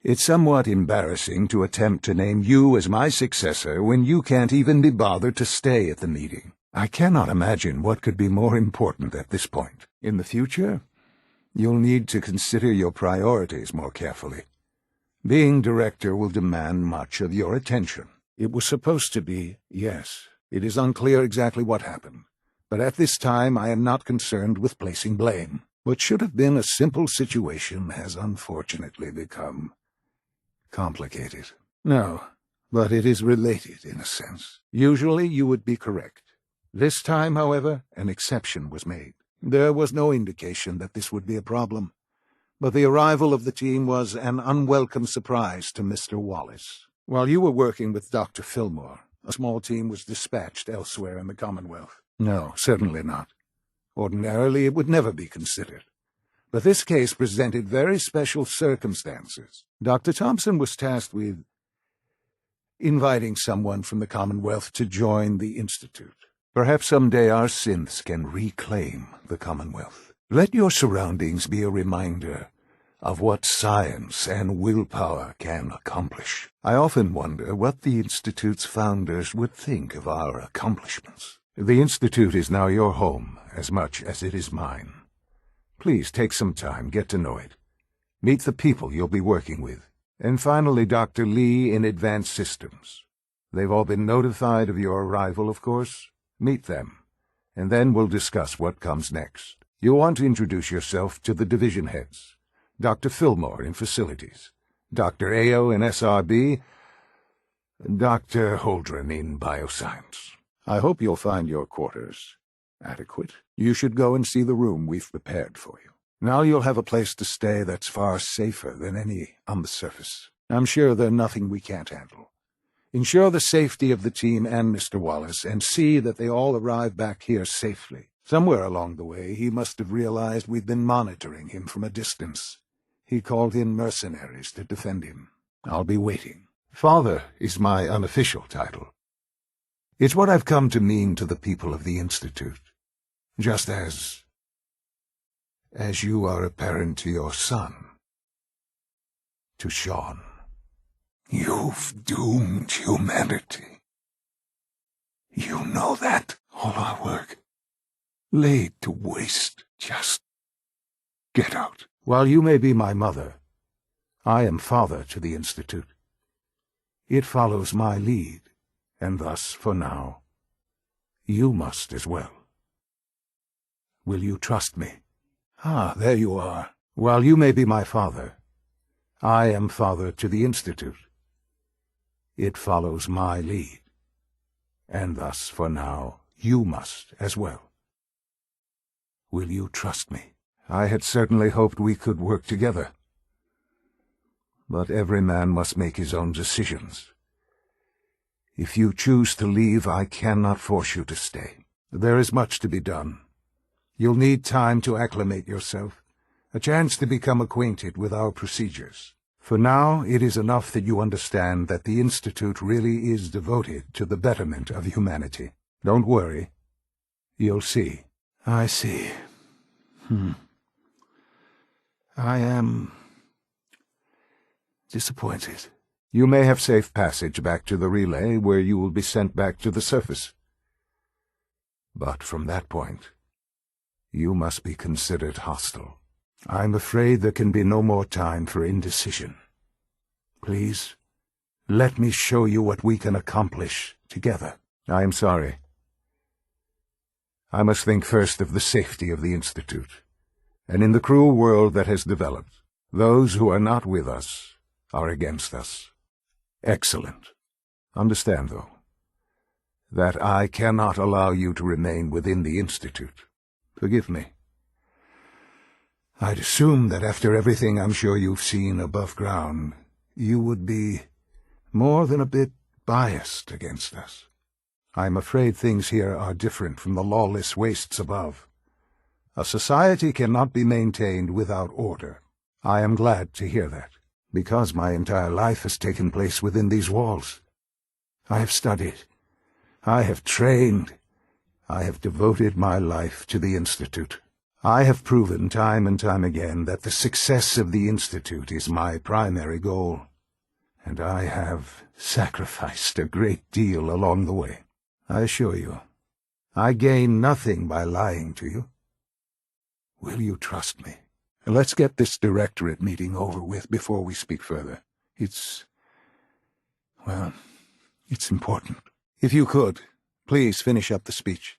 S2: it's somewhat embarrassing to attempt to name you as my successor when you can't even be bothered to stay at the meeting. I cannot imagine what could be more important at this point. In the future, you'll need to consider your priorities more carefully. Being director will demand much of your attention. It was supposed to be, yes. It is unclear exactly what happened, but at this time I am not concerned with placing blame. What should have been a simple situation has unfortunately become complicated. No, but it is related in a sense. Usually you would be correct. This time, however, an exception was made. There was no indication that this would be a problem, but the arrival of the team was an unwelcome surprise to Mr. Wallace. While you were working with Dr. Fillmore, a small team was dispatched elsewhere in the Commonwealth. No, certainly not. Ordinarily, it would never be considered. But this case presented very special circumstances. Dr. Thompson was tasked with inviting someone from the Commonwealth to join the Institute. Perhaps someday our synths can reclaim the Commonwealth. Let your surroundings be a reminder of what science and willpower can accomplish. I often wonder what the Institute's founders would think of our accomplishments. The Institute is now your home as much as it is mine. Please take some time, get to know it. Meet the people you'll be working with. And finally, Dr. Lee in Advanced Systems. They've all been notified of your arrival, of course. Meet them, and then we'll discuss what comes next. You'll want to introduce yourself to the division heads. Dr. Fillmore in Facilities, Dr. Ao in SRB, Dr. Holdren in Bioscience. I hope you'll find your quarters adequate. You should go and see the room we've prepared for you. Now you'll have a place to stay that's far safer than any on the surface. I'm sure there's nothing we can't handle. Ensure the safety of the team and Mr. Wallace, and see that they all arrive back here safely. Somewhere along the way, he must have realized we'd been monitoring him from a distance. He called in mercenaries to defend him. I'll be waiting. Father is my unofficial title. It's what I've come to mean to the people of the Institute, just as you are a parent to your son, to Shaun. You've doomed humanity. You know that. All our work, laid to waste. Just get out. While you may be my mother, I am father to the Institute. It follows my lead, and thus, for now, you must as well. Will you trust me? Ah, there you are. While you may be my father, I am father to the Institute. It follows my lead, and thus, for now, you must as well. Will you trust me? I had certainly hoped we could work together. But every man must make his own decisions. If you choose to leave, I cannot force you to stay. There is much to be done. You'll need time to acclimate yourself, a chance to become acquainted with our procedures. For now, it is enough that you understand that the Institute really is devoted to the betterment of humanity. Don't worry. You'll see. I see. I am disappointed. You may have safe passage back to the relay, where you will be sent back to the surface. But from that point, you must be considered hostile. I'm afraid there can be no more time for indecision. Please, let me show you what we can accomplish together. I am sorry. I must think first of the safety of the Institute. And in the cruel world that has developed, those who are not with us are against us. Excellent. Understand, though, that I cannot allow you to remain within the Institute. Forgive me. I'd assume that after everything I'm sure you've seen above ground, you would be more than a bit biased against us. I'm afraid things here are different from the lawless wastes above. A society cannot be maintained without order. I am glad to hear that, because my entire life has taken place within these walls. I have studied. I have trained. I have devoted my life to the Institute. I have proven time and time again that the success of the Institute is my primary goal, and I have sacrificed a great deal along the way. I assure you, I gain nothing by lying to you. Will you trust me? Let's get this directorate meeting over with before we speak further. It's important. If you could, please finish up the speech.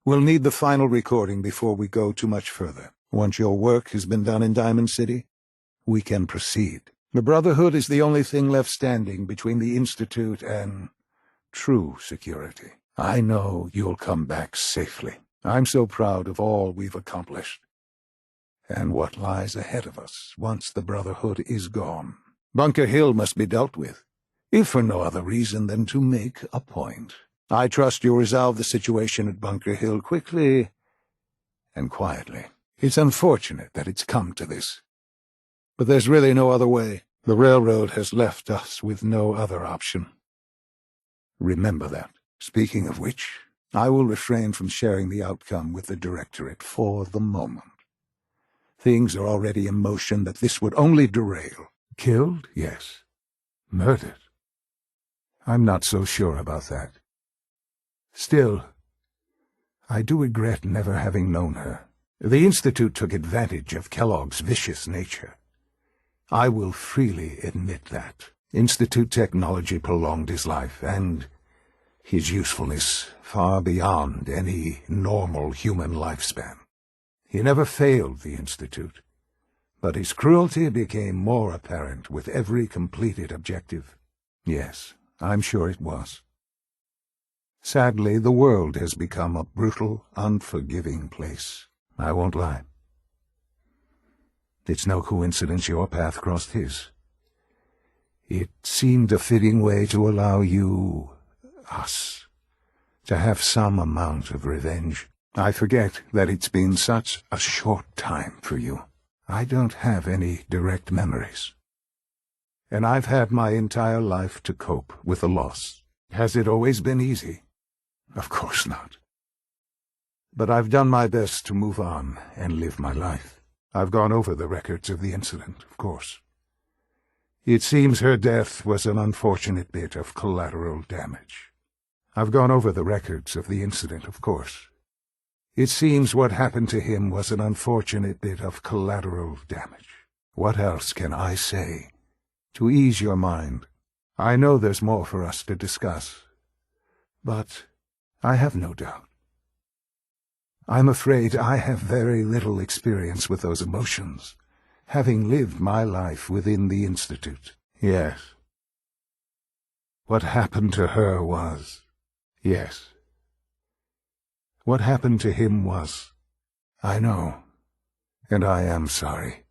S2: We'll need the final recording before we go too much further. Once your work has been done in Diamond City, we can proceed. The Brotherhood is the only thing left standing between the Institute and true security. I know you'll come back safely. I'm so proud of all we've accomplished, and what lies ahead of us once the Brotherhood is gone. Bunker Hill must be dealt with, if for no other reason than to make a point. I trust you'll resolve the situation at Bunker Hill quickly and quietly. It's unfortunate that it's come to this, but there's really no other way. The railroad has left us with no other option. Remember that. Speaking of which, I will refrain from sharing the outcome with the Directorate for the moment. Things are already in motion that this would only derail. Killed? Yes. Murdered? I'm not so sure about that. Still, I do regret never having known her. The Institute took advantage of Kellogg's vicious nature. I will freely admit that. Institute technology prolonged his life, and his usefulness far beyond any normal human lifespan. He never failed the Institute, but his cruelty became more apparent with every completed objective. Yes, I'm sure it was. Sadly, the world has become a brutal, unforgiving place. I won't lie. It's no coincidence your path crossed his. It seemed a fitting way to allow you, us, to have some amount of revenge. I forget that it's been such a short time for you. I don't have any direct memories. And I've had my entire life to cope with the loss. Has it always been easy? Of course not. But I've done my best to move on and live my life. I've gone over the records of the incident, of course. It seems her death was an unfortunate bit of collateral damage. I've gone over the records of the incident, of course. It seems what happened to him was an unfortunate bit of collateral damage. What else can I say to ease your mind? I know there's more for us to discuss, but I have no doubt. I'm afraid I have very little experience with those emotions, having lived my life within the Institute. Yes. What happened to her was... Yes. What happened to him was... I know, and I am sorry.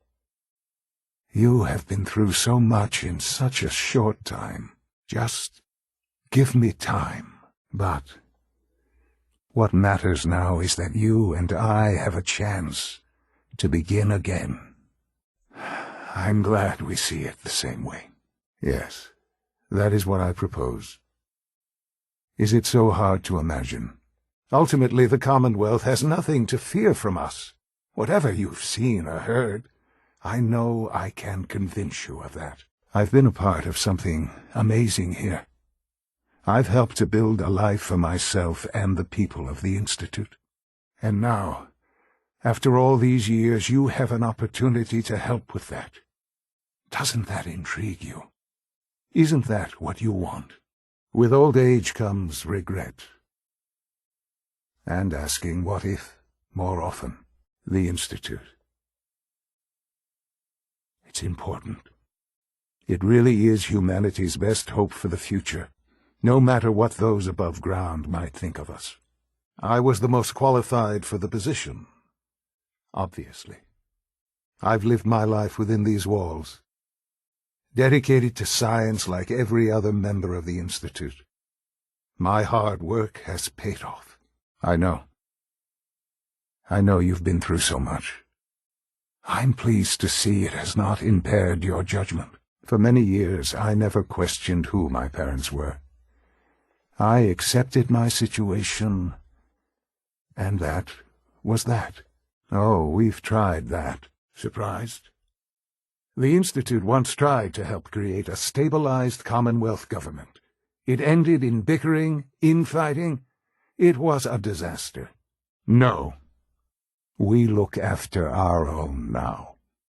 S2: You have been through so much in such a short time. Just Give me time, but what matters now is that you and I have a chance to begin again. I'm glad we see it the same way. Yes, that is what I propose. Is it so hard to imagine? Ultimately, the Commonwealth has nothing to fear from us. Whatever you've seen or heard, I know I can convince you of that. I've been a part of something amazing here. I've helped to build a life for myself and the people of the Institute. And now, after all these years, you have an opportunity to help with that. Doesn't that intrigue you? Isn't that what you want? With old age comes regret. And asking what if more often. The Institute. It's important. It really is humanity's best hope for the future, no matter what those above ground might think of us. I was the most qualified for the position, obviously. I've lived my life within these walls, dedicated to science like every other member of the Institute. My hard work has paid off. I know you've been through so much. I'm pleased to see it has not impaired your judgment. For many years, I never questioned who my parents were. I accepted my situation, and that was that. Oh, we've tried that. Surprised? The Institute once tried to help create a stabilized Commonwealth government. It ended in bickering, infighting. It was a disaster. No. We look after our own now.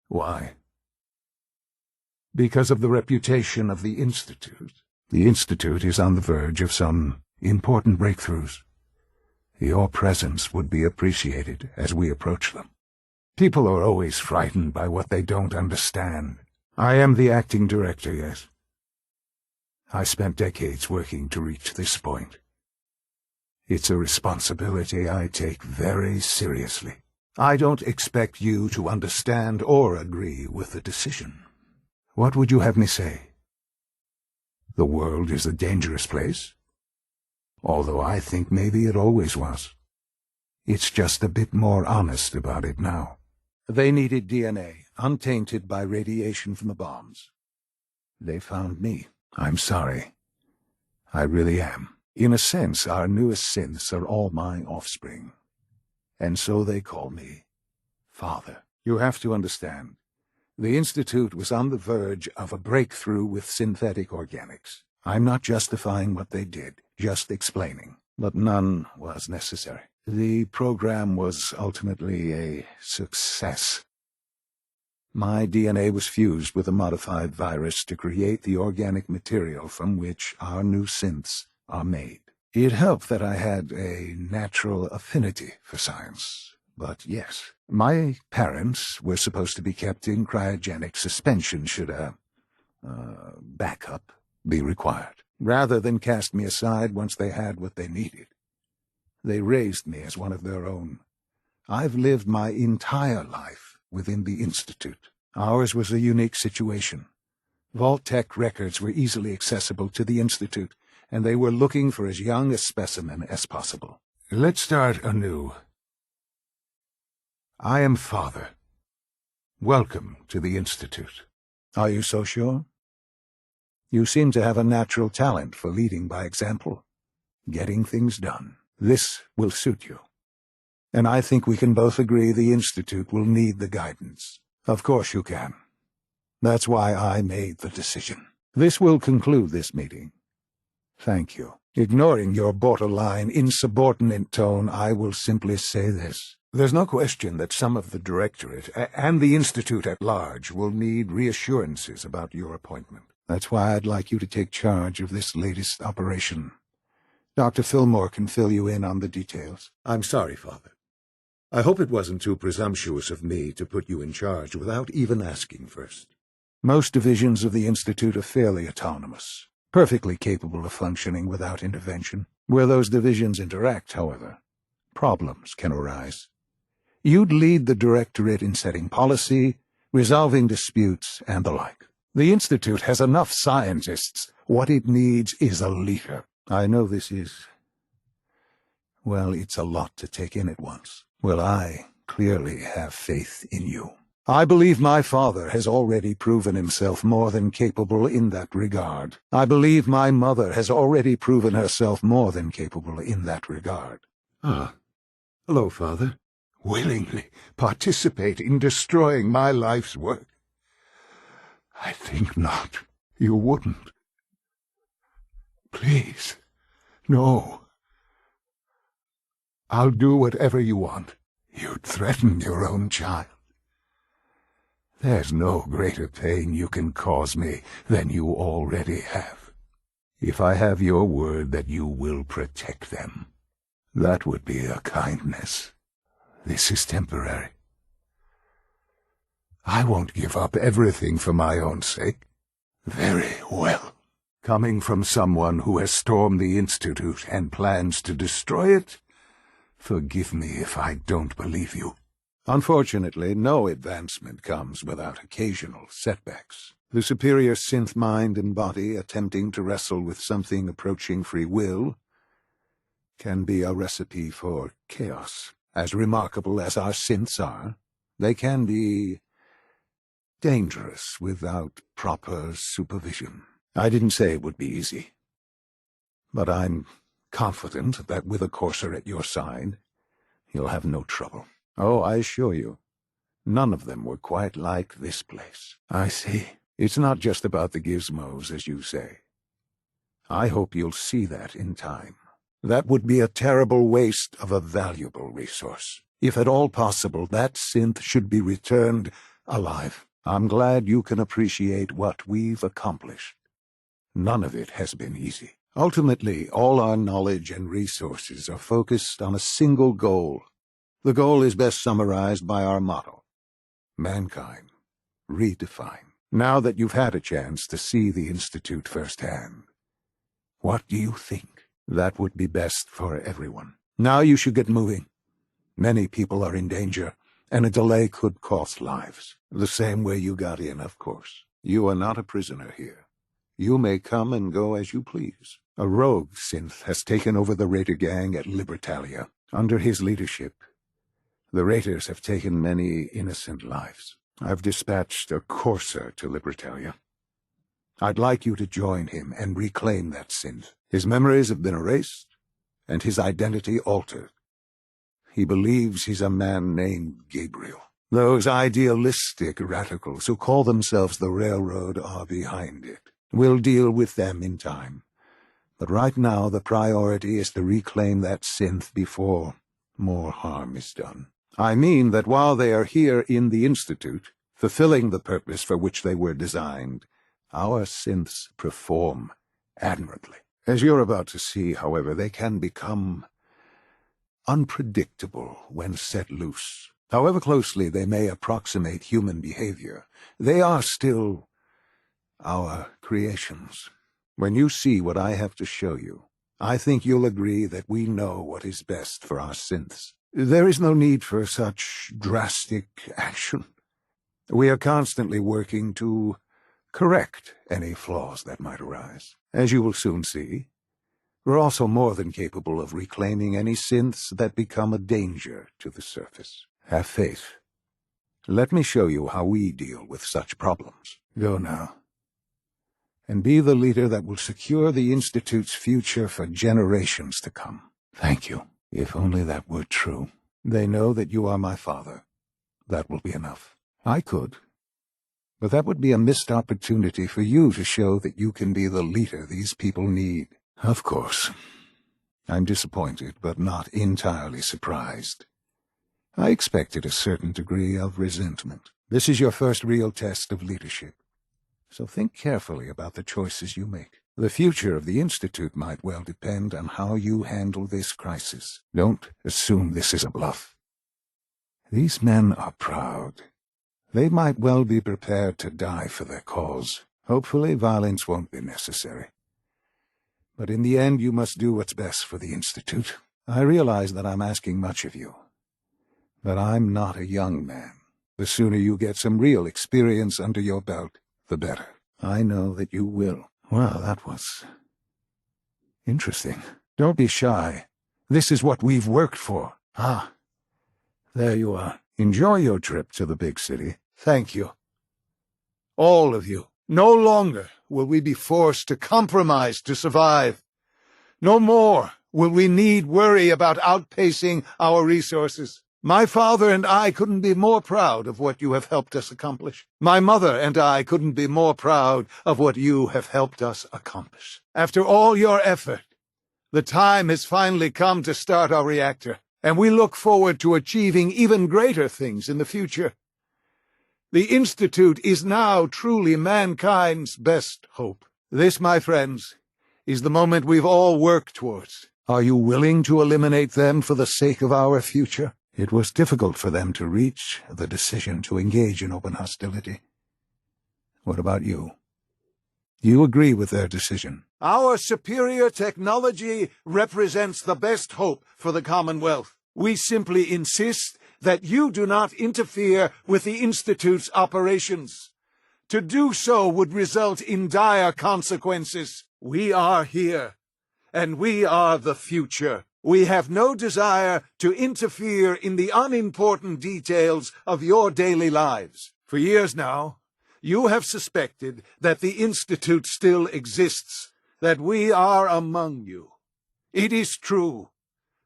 S2: Why? Because of the reputation of the Institute. The Institute is on the verge of some important breakthroughs. Your presence would be appreciated as we approach them. People are always frightened by what they don't understand. I am the acting director, yes. I spent decades working to reach this point. It's a responsibility I take very seriously. I don't expect you to understand or agree with the decision. What would you have me say? The world is a dangerous place? Although I think maybe it always was. It's just a bit more honest about it now. They needed DNA, untainted by radiation from the bombs. They found me. I'm sorry. I really am. In a sense, our newest synths are all my offspring. And so they call me Father. You have to understand. The Institute was on the verge of a breakthrough with synthetic organics. I'm not justifying what they did, just explaining. But none was necessary. The program was ultimately a success. My DNA was fused with a modified virus to create the organic material from which our new synths are made. It helped that I had a natural affinity for science. But yes, my parents were supposed to be kept in cryogenic suspension should a backup be required, rather than cast me aside once they had what they needed. They raised me as one of their own. I've lived my entire life within the Institute. Ours was a unique situation. Vault-Tec records were easily accessible to the Institute, and they were looking for as young a specimen as possible. Let's start anew. I am Father. Welcome to the Institute. Are you so sure? You seem to have a natural talent for leading by example, getting things done. This will suit you. And I think we can both agree the Institute will need the guidance. Of course you can. That's why I made the decision. This will conclude this meeting. Thank you. Ignoring your borderline, insubordinate tone, I will simply say this. There's no question that some of the Directorate, and the Institute at large, will need reassurances about your appointment. That's why I'd like you to take charge of this latest operation. Dr. Fillmore can fill you in on the details.
S3: I'm sorry, Father. I hope it wasn't too presumptuous of me to put you in charge without even asking first.
S2: Most divisions of the Institute are fairly autonomous, perfectly capable of functioning without intervention. Where those divisions interact, however, problems can arise. You'd lead the Directorate in setting policy, resolving disputes, and the like. The Institute has enough scientists What it needs is a leader. I know this is... well, it's a lot to take in at once. Well, I clearly have faith in you. I believe my father has already proven himself more than capable in that regard. I believe my mother has already proven herself more than capable in that regard.
S3: Ah, hello, Father. Willingly participate in destroying my life's work? I think not. You wouldn't. Please, no. I'll do whatever you want. You'd threaten your own child. There's no greater pain you can cause me than you already have. If I have your word that you will protect them, that would be a kindness. This is temporary. I won't give up everything for my own sake. Very well. Coming from someone who has stormed the Institute and plans to destroy it, forgive me if I don't believe you.
S2: Unfortunately, no advancement comes without occasional setbacks. The superior synth mind and body attempting to wrestle with something approaching free will can be a recipe for chaos. As remarkable as our synths are, they can be dangerous without proper supervision. I didn't say it would be easy, but I'm confident that with a courser at your side, you'll have no trouble. Oh, I assure you, none of them were quite like this place. I see. It's not just about the gizmos, as you say. I hope you'll see that in time. That would be a terrible waste of a valuable resource. If at all possible, that synth should be returned alive. I'm glad you can appreciate what we've accomplished. None of it has been easy. Ultimately, all our knowledge and resources are focused on a single goal. The goal is best summarized by our motto: mankind, redefine. Now that you've had a chance to see the Institute firsthand, what do you think? That would be best for everyone. Now you should get moving. Many people are in danger, and a delay could cost lives. The same way you got in, of course. You are not a prisoner here. You may come and go as you please. A rogue synth has taken over the Raider gang at Libertalia. Under his leadership, the Raiders have taken many innocent lives. I've dispatched a courser to Libertalia. I'd like you to join him and reclaim that synth. His memories have been erased, and his identity altered. He believes he's a man named Gabriel. Those idealistic radicals who call themselves the Railroad are behind it. We'll deal with them in time. But right now the priority is to reclaim that synth before more harm is done. I mean that while they are here in the Institute, fulfilling the purpose for which they were designed, our synths perform admirably. As you're about to see, however, they can become unpredictable when set loose. However closely they may approximate human behavior, they are still our creations. When you see what I have to show you, I think you'll agree that we know what is best for our synths. There is no need for such drastic action. We are constantly working to correct any flaws that might arise. As you will soon see, we're also more than capable of reclaiming any synths that become a danger to the surface. Have faith. Let me show you how we deal with such problems. Go now, and be the leader that will secure the Institute's future for generations to come. Thank you. If only that were true. They know that you are my father. That will be enough. I could, but that would be a missed opportunity for you to show that you can be the leader these people need. Of course. I'm disappointed, but not entirely surprised. I expected a certain degree of resentment. This is your first real test of leadership, so think carefully about the choices you make. The future of the Institute might well depend on how you handle this crisis. Don't assume this is a bluff. These men are proud. They might well be prepared to die for their cause. Hopefully, violence won't be necessary. But in the end, you must do what's best for the Institute. I realize that I'm asking much of you, but I'm not a young man. The sooner you get some real experience under your belt, the better. I know that you will. Well, that was interesting. Don't be shy. This is what we've worked for. Ah, there you are. Enjoy your trip to the big city. Thank you. All of you. No longer will we be forced to compromise to survive. No more will we need worry about outpacing our resources. My father and I couldn't be more proud of what you have helped us accomplish. My mother and I couldn't be more proud of what you have helped us accomplish. After all your effort, the time has finally come to start our reactor, and we look forward to achieving even greater things in the future. The Institute is now truly mankind's best hope. This, my friends, is the moment we've all worked towards. Are you willing to eliminate them for the sake of our future? It was difficult for them to reach the decision to engage in open hostility. What about you? You agree with their decision? Our superior technology represents the best hope for the Commonwealth. We simply insist that you do not interfere with the Institute's operations. To do so would result in dire consequences. We are here, and we are the future. We have no desire to interfere in the unimportant details of your daily lives. For years now, you have suspected that the Institute still exists, that we are among you. It is true,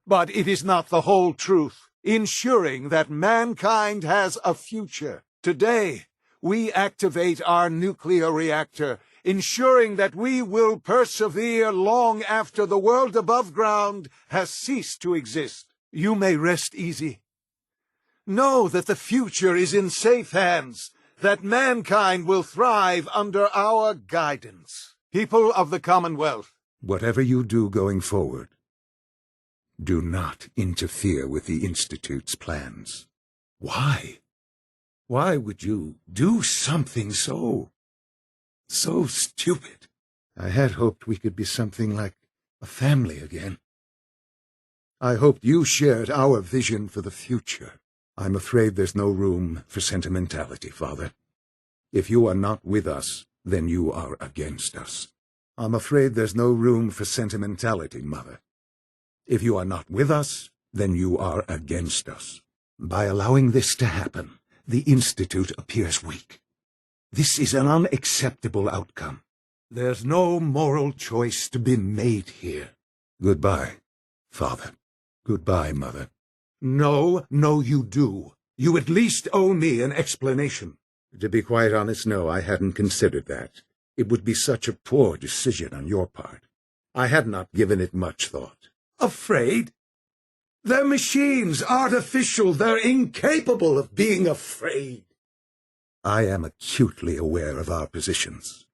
S2: but it is not the whole truth. Ensuring that mankind has a future. Today, we activate our nuclear reactor, ensuring that we will persevere long after the world above ground has ceased to exist. You may rest easy. Know that the future is in safe hands, that mankind will thrive under our guidance. People of the Commonwealth, whatever you do going forward, do not interfere with the Institute's plans. Why? Why would you do something so stupid? I had hoped we could be something like a family again. I hoped you shared our vision for the future. I'm afraid there's no room for sentimentality, Father. If you are not with us, then you are against us. I'm afraid there's no room for sentimentality, Mother. If you are not with us, then you are against us. By allowing this to happen, the Institute appears weak. This is an unacceptable outcome. There's no moral choice to be made here. Goodbye, Father. Goodbye, Mother. No, you do. You at least owe me an explanation. To be quite honest, no, I hadn't considered that. It would be such a poor decision on your part. I had not given it much thought. Afraid? They're machines, artificial, they're incapable of being afraid. I am acutely aware of our positions.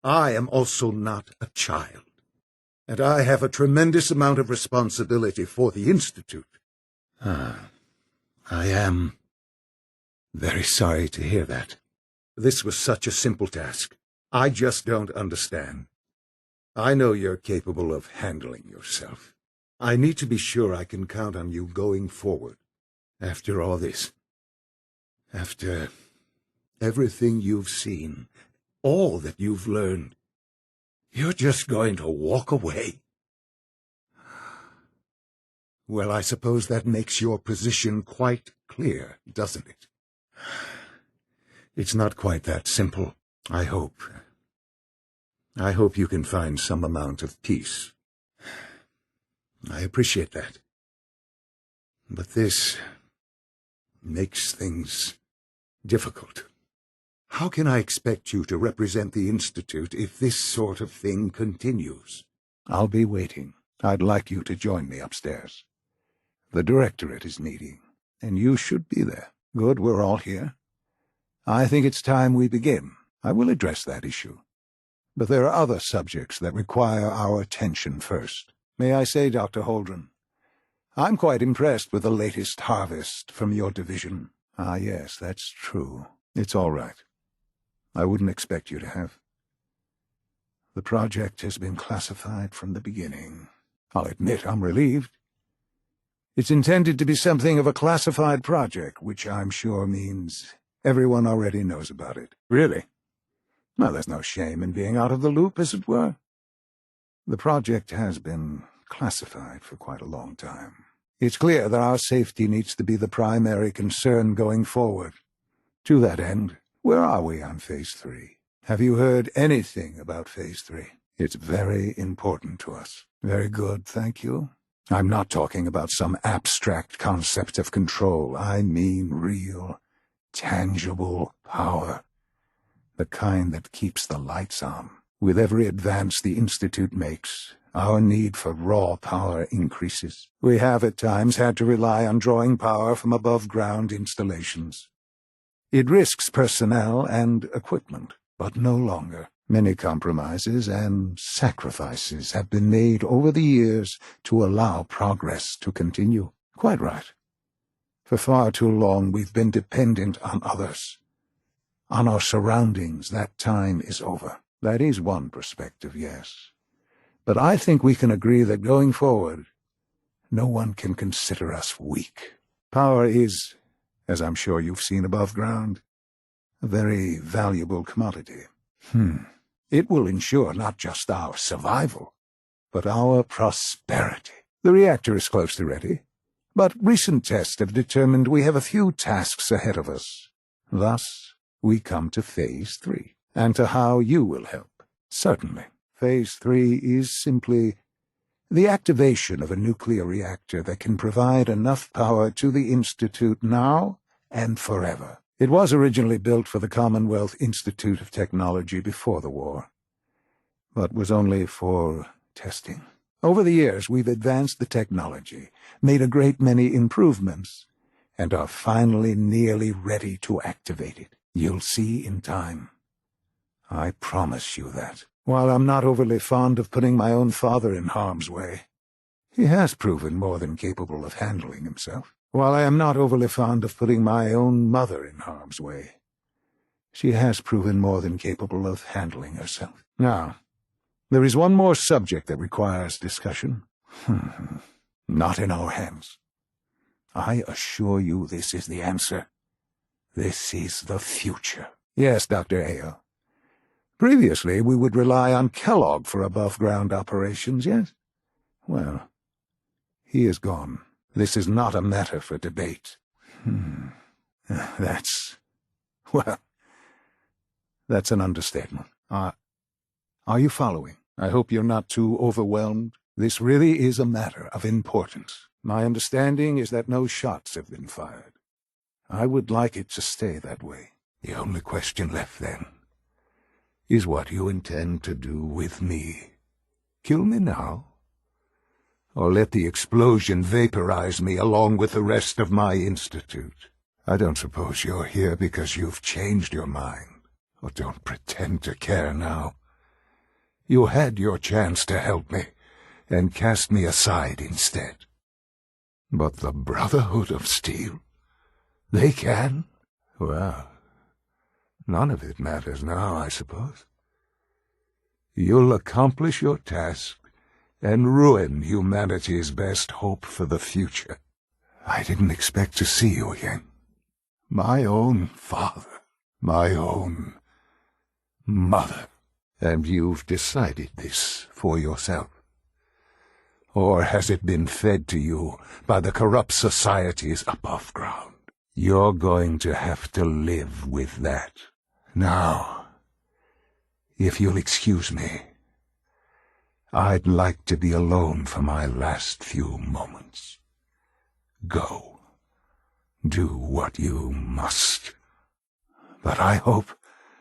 S2: I am also not a child, and I have a tremendous amount of responsibility for the Institute. I am very sorry to hear that. This was such a simple task. I just don't understand. I know you're capable of handling yourself. I need to be sure I can count on you going forward. After all this, after everything you've seen, all that you've learned, you're just going to walk away. Well, I suppose that makes your position quite clear, doesn't it? It's not quite that simple. I hope you can find some amount of peace. I appreciate that. But this makes things difficult. How can I expect you to represent the Institute if this sort of thing continues? I'll be waiting. I'd like you to join me upstairs. The Directorate is meeting, and you should be there. Good, we're all here. I think it's time we begin. I will address that issue. But there are other subjects that require our attention first. May I say, Dr. Holdren, I'm quite impressed with the latest harvest from your division. Ah, yes, that's true. It's all right. I wouldn't expect you to have. The project has been classified from the beginning. I'll admit I'm relieved. It's intended to be something of a classified project, which I'm sure means everyone already knows about it. Really? Well, there's no shame in being out of the loop, as it were. The project has been classified for quite a long time. It's clear that our safety needs to be the primary concern going forward. To that end, where are we on Phase 3? Have you heard anything about Phase 3? It's very important to us. Very good, thank you. I'm not talking about some abstract concept of control. I mean real, tangible power. The kind that keeps the lights on. With every advance the Institute makes, our need for raw power increases. We have at times had to rely on drawing power from above-ground installations. It risks personnel and equipment, but no longer. Many compromises and sacrifices have been made over the years to allow progress to continue. Quite right. For far too long we've been dependent on others. On our surroundings. That time is over. That is one perspective, yes. But I think we can agree that going forward, no one can consider us weak. Power is, as I'm sure you've seen above ground, a very valuable commodity. It will ensure not just our survival, but our prosperity. The reactor is close to ready, but recent tests have determined we have a few tasks ahead of us. Thus, we come to Phase 3, and to how you will help. Certainly. Phase 3 is simply the activation of a nuclear reactor that can provide enough power to the Institute now and forever. It was originally built for the Commonwealth Institute of Technology before the war, but was only for testing. Over the years, we've advanced the technology, made a great many improvements, and are finally nearly ready to activate it. You'll see in time. I promise you that. While I'm not overly fond of putting my own father in harm's way, he has proven more than capable of handling himself. While I am not overly fond of putting my own mother in harm's way, she has proven more than capable of handling herself. Now, there is one more subject that requires discussion. Not in our hands. I assure you this is the answer. This is the future. Yes, Dr. Ayo. Previously, we would rely on Kellogg for above-ground operations, yes? Well, he is gone. This is not a matter for debate. That's an understatement. Are you following? I hope you're not too overwhelmed. This really is a matter of importance. My understanding is that no shots have been fired. I would like it to stay that way. The only question left, then, is what you intend to do with me. Kill me now? Or let the explosion vaporize me along with the rest of my institute? I don't suppose you're here because you've changed your mind, or don't pretend to care now. You had your chance to help me, and cast me aside instead. But the Brotherhood of Steel, they can? Well, none of it matters now, I suppose. You'll accomplish your task and ruin humanity's best hope for the future. I didn't expect to see you again. My own father, my own mother. And you've decided this for yourself? Or has it been fed to you by the corrupt societies above ground? You're going to have to live with that. Now, if you'll excuse me, I'd like to be alone for my last few moments. Go. Do what you must. But I hope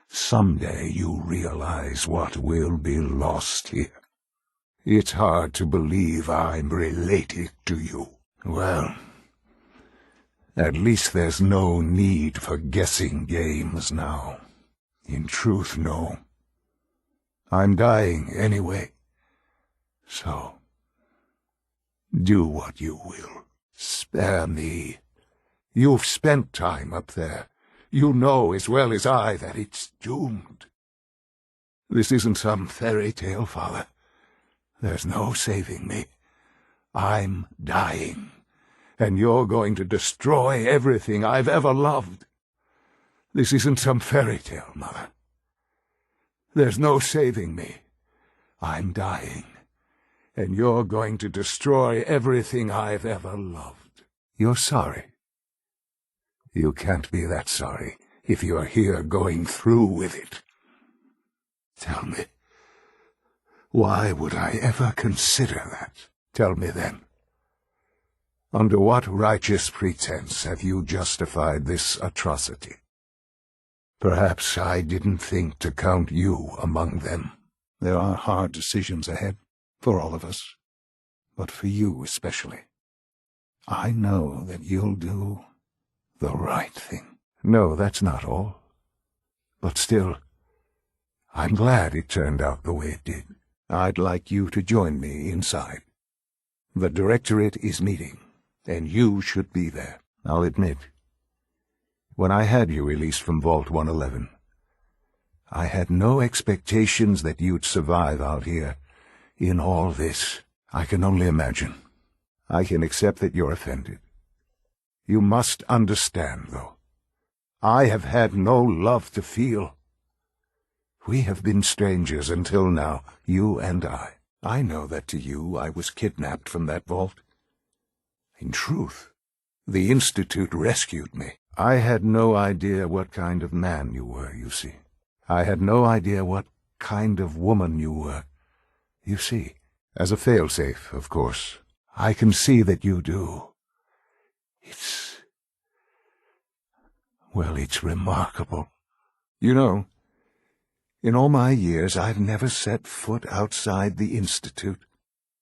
S2: someday you realize what will be lost here. It's hard to believe I'm related to you. Well, at least there's no need for guessing games now. In truth, no. I'm dying anyway. So, do what you will. Spare me. You've spent time up there. You know as well as I that it's doomed. This isn't some fairy tale, Father. There's no saving me. I'm dying, and you're going to destroy everything I've ever loved. This isn't some fairy tale, Mother.
S3: There's no saving me. I'm dying, and you're going to destroy everything I've ever loved. You're sorry. You can't be that sorry if you're here going through with it. Tell me, why would I ever consider that? Tell me then. Under what righteous pretense have you justified this atrocity? Perhaps I didn't think to count you among them.
S2: There are hard decisions ahead, for all of us, but for you especially. I know that you'll do the right thing.
S3: No, that's not all. But still, I'm glad it turned out the way it did.
S2: I'd like you to join me inside. The Directorate is meeting, and you should be there.
S3: I'll admit, when I had you released from Vault 111, I had no expectations that you'd survive out here. In all this, I can only imagine. I can accept that you're offended. You must understand, though, I have had no love to feel. We have been strangers until now, you and I.
S2: I know that to you I was kidnapped from that vault. In truth, the Institute rescued me.
S3: I had no idea what kind of man you were, you see. I had no idea what kind of woman you were. You see, as a failsafe, of course, I can see that you do. It's remarkable.
S2: You know, in all my years I've never set foot outside the Institute.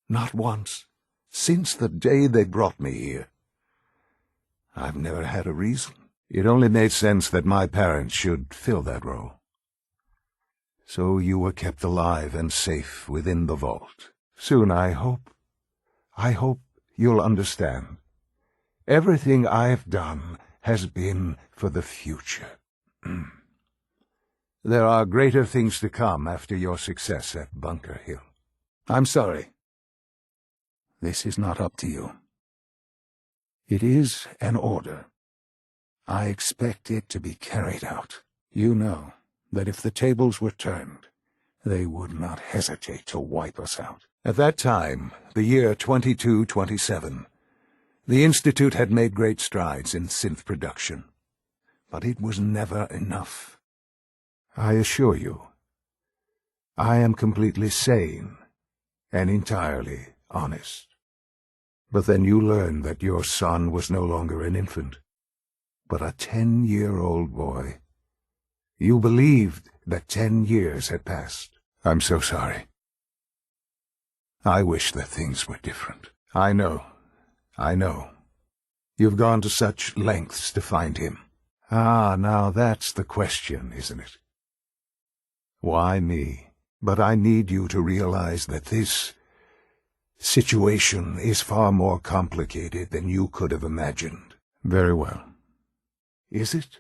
S2: Not once. Since the day they brought me here. I've never had a reason.
S3: It only made sense that my parents should fill that role. So you were kept alive and safe within the vault. Soon, I hope you'll understand. Everything I've done has been for the future. There are greater things to come after your success at Bunker Hill.
S2: I'm sorry. This is not up to you. It is an order. I expect it to be carried out. You know that if the tables were turned, they would not hesitate to wipe us out. At that time, the year 2227, the Institute had made great strides in synth production. But it was never enough.
S3: I assure you, I am completely sane and entirely honest. But then you learned that your son was no longer an infant, but a 10-year-old boy. You believed that 10 years had passed. I'm so sorry. I wish that things were different. I know. You've gone to such lengths to find him. Ah, now that's the question, isn't it? Why me? But I need you to realize that this situation is far more complicated than you could have imagined. Very well. Is it?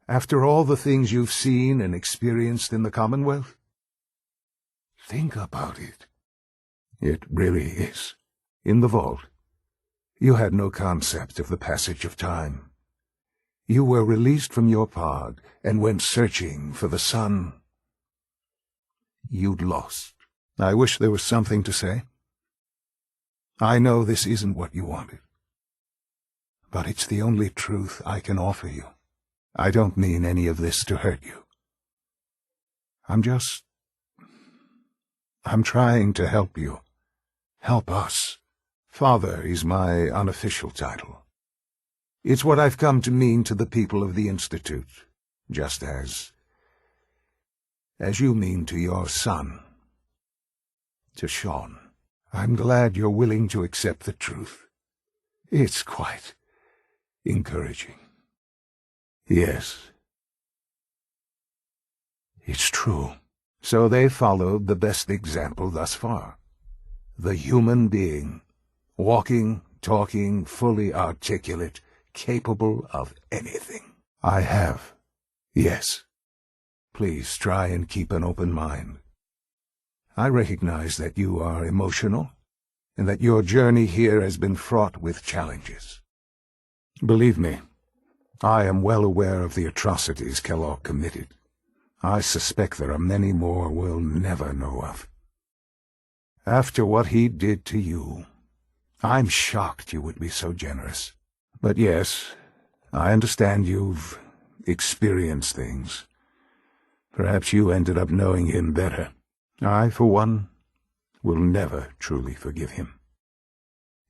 S3: After all the things you've seen and experienced in the Commonwealth? Think about it. It really is. In the vault, you had no concept of the passage of time. You were released from your pod and went searching for the sun you'd lost. I wish there was something to say. I know this isn't what you wanted, but it's the only truth I can offer you. I don't mean any of this to hurt you. I'm trying to help you. Help us. Father is my unofficial title. It's what I've come to mean to the people of the Institute, just as you mean to your son, to Shaun. I'm glad you're willing to accept the truth. It's quite encouraging. Yes. It's true. So they followed the best example thus far. The human being, walking, talking, fully articulate, capable of anything. I have. Yes. Please try and keep an open mind. I recognize that you are emotional, and that your journey here has been fraught with challenges. Believe me, I am well aware of the atrocities Kellogg committed. I suspect there are many more we'll never know of. After what he did to you, I'm shocked you would be so generous. But yes, I understand you've experienced things. Perhaps you ended up knowing him better. I, for one, will never truly forgive him.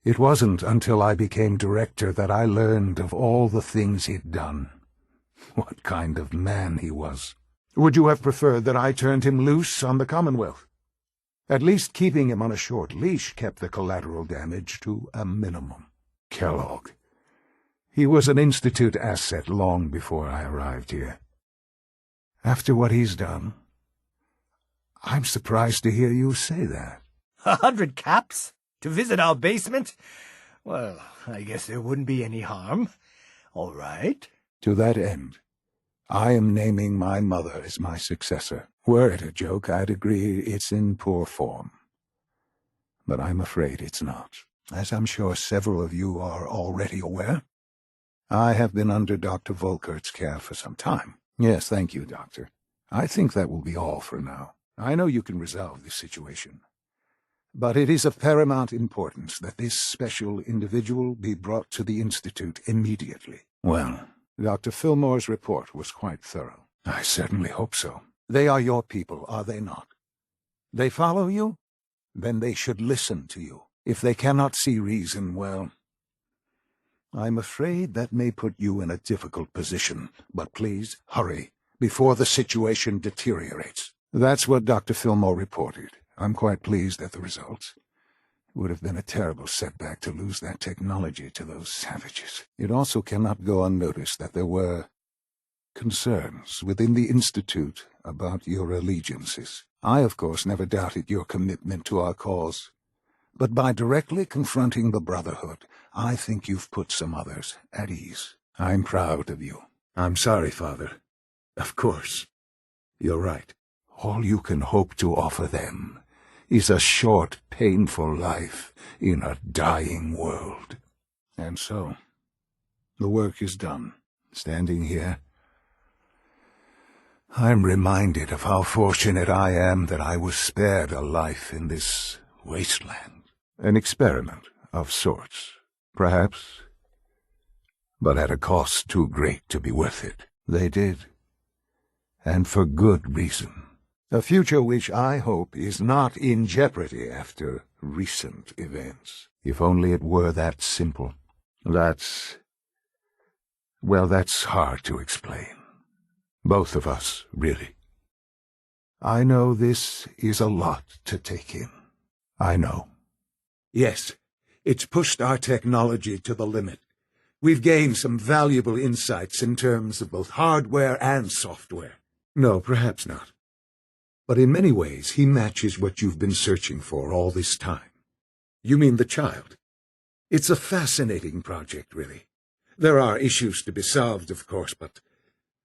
S3: It wasn't until I became director that I learned of all the things he'd done. What kind of man he was. Would you have preferred that I turned him loose on the Commonwealth? At least keeping him on a short leash kept the collateral damage to a minimum. Kellogg. He was an Institute asset long before I arrived here. After what he's done, I'm surprised to hear you say that.
S4: 100 caps? To visit our basement? Well, I guess there wouldn't be any harm. All right.
S2: To that end, I am naming my mother as my successor. Were it a joke, I'd agree it's in poor form. But I'm afraid it's not, as I'm sure several of you are already aware. I have been under Dr. Volkert's care for some time. Yes, thank you, Doctor. I think that will be all for now. I know you can resolve this situation. But it is of paramount importance that this special individual be brought to the Institute immediately. Well, Dr. Fillmore's report was quite thorough. I certainly hope so. They are your people, are they not? They follow you? Then they should listen to you. If they cannot see reason, well, I'm afraid that may put you in a difficult position. But please, hurry, before the situation deteriorates. That's what Dr. Fillmore reported. I'm quite pleased at the results. It would have been a terrible setback to lose that technology to those savages. It also cannot go unnoticed that there were concerns within the Institute about your allegiances. I, of course, never doubted your commitment to our cause. But by directly confronting the Brotherhood, I think you've put some others at ease. I'm proud of you.
S3: I'm sorry, Father. Of course. You're right. All you can hope to offer them is a short, painful life in a dying world.
S2: And so, the work is done.
S3: Standing here, I'm reminded of how fortunate I am that I was spared a life in this wasteland. An experiment of sorts, perhaps, but at a cost too great to be worth it. They did, and for good reason. A future which I hope is not in jeopardy after recent events. If only it were that simple. That's hard to explain. Both of us, really. I know this is a lot to take in. I know.
S5: Yes, it's pushed our technology to the limit. We've gained some valuable insights in terms of both hardware and software.
S3: No, perhaps not.
S5: But in many ways, he matches what you've been searching for all this time. You mean the child? It's a fascinating project, really. There are issues to be solved, of course, but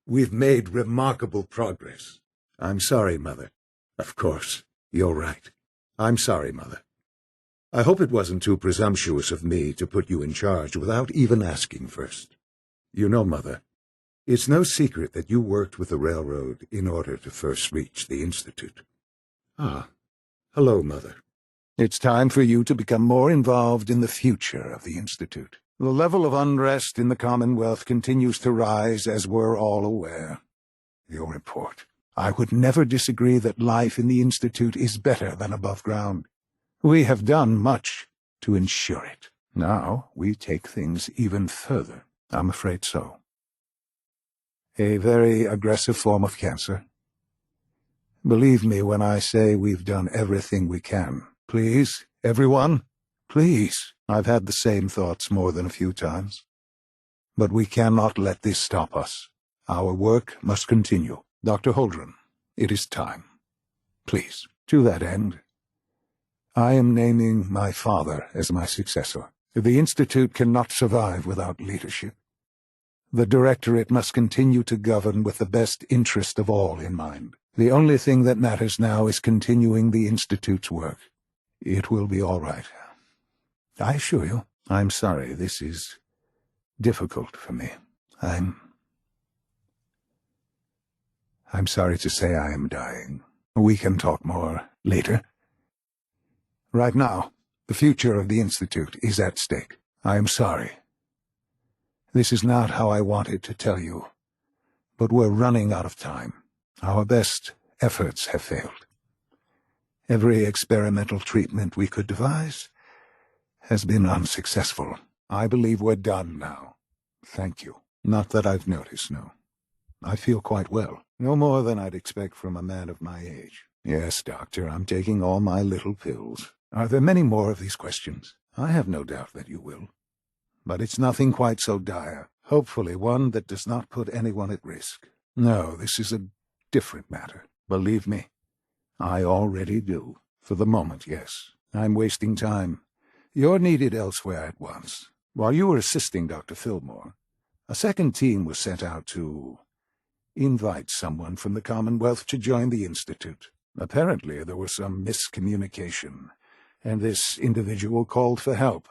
S5: we've made remarkable progress.
S3: I'm sorry, Mother.
S5: Of course, you're right. I'm sorry, Mother. I hope it wasn't too presumptuous of me to put you in charge without even asking first. You know, Mother, it's no secret that you worked with the railroad in order to first reach the Institute. Ah, hello, Mother.
S2: It's time for you to become more involved in the future of the Institute. The level of unrest in the Commonwealth continues to rise, as we're all aware. Your report. I would never disagree that life in the Institute is better than above ground. We have done much to ensure it. Now we take things even further. I'm afraid so. A very aggressive form of cancer. Believe me when I say we've done everything we can. Please, everyone, please. I've had the same thoughts more than a few times. But we cannot let this stop us. Our work must continue. Dr. Holdren, it is time. Please, to that end, I am naming my father as my successor. The Institute cannot survive without leadership. The Directorate must continue to govern with the best interest of all in mind. The only thing that matters now is continuing the Institute's work. It will be all right. I assure you, I'm sorry this is I'm sorry to say I am dying. We can talk more later. Right now, the future of the Institute is at stake. I am sorry. This is not how I wanted to tell you, but we're running out of time. Our best efforts have failed. Every experimental treatment we could devise has been unsuccessful. I believe we're done now. Thank you. Not that I've noticed, no. I feel quite well. No more than I'd expect from a man of my age. Yes, Doctor, I'm taking all my little pills. Are there many more of these questions? I have no doubt that you will. But it's nothing quite so dire. Hopefully one that does not put anyone at risk. No, this is a different matter. Believe me, I already do. For the moment, yes. I'm wasting time. You're needed elsewhere at once. While you were assisting Dr. Fillmore, a second team was sent out to invite someone from the Commonwealth to join the Institute. Apparently there was some miscommunication, and this individual called for help,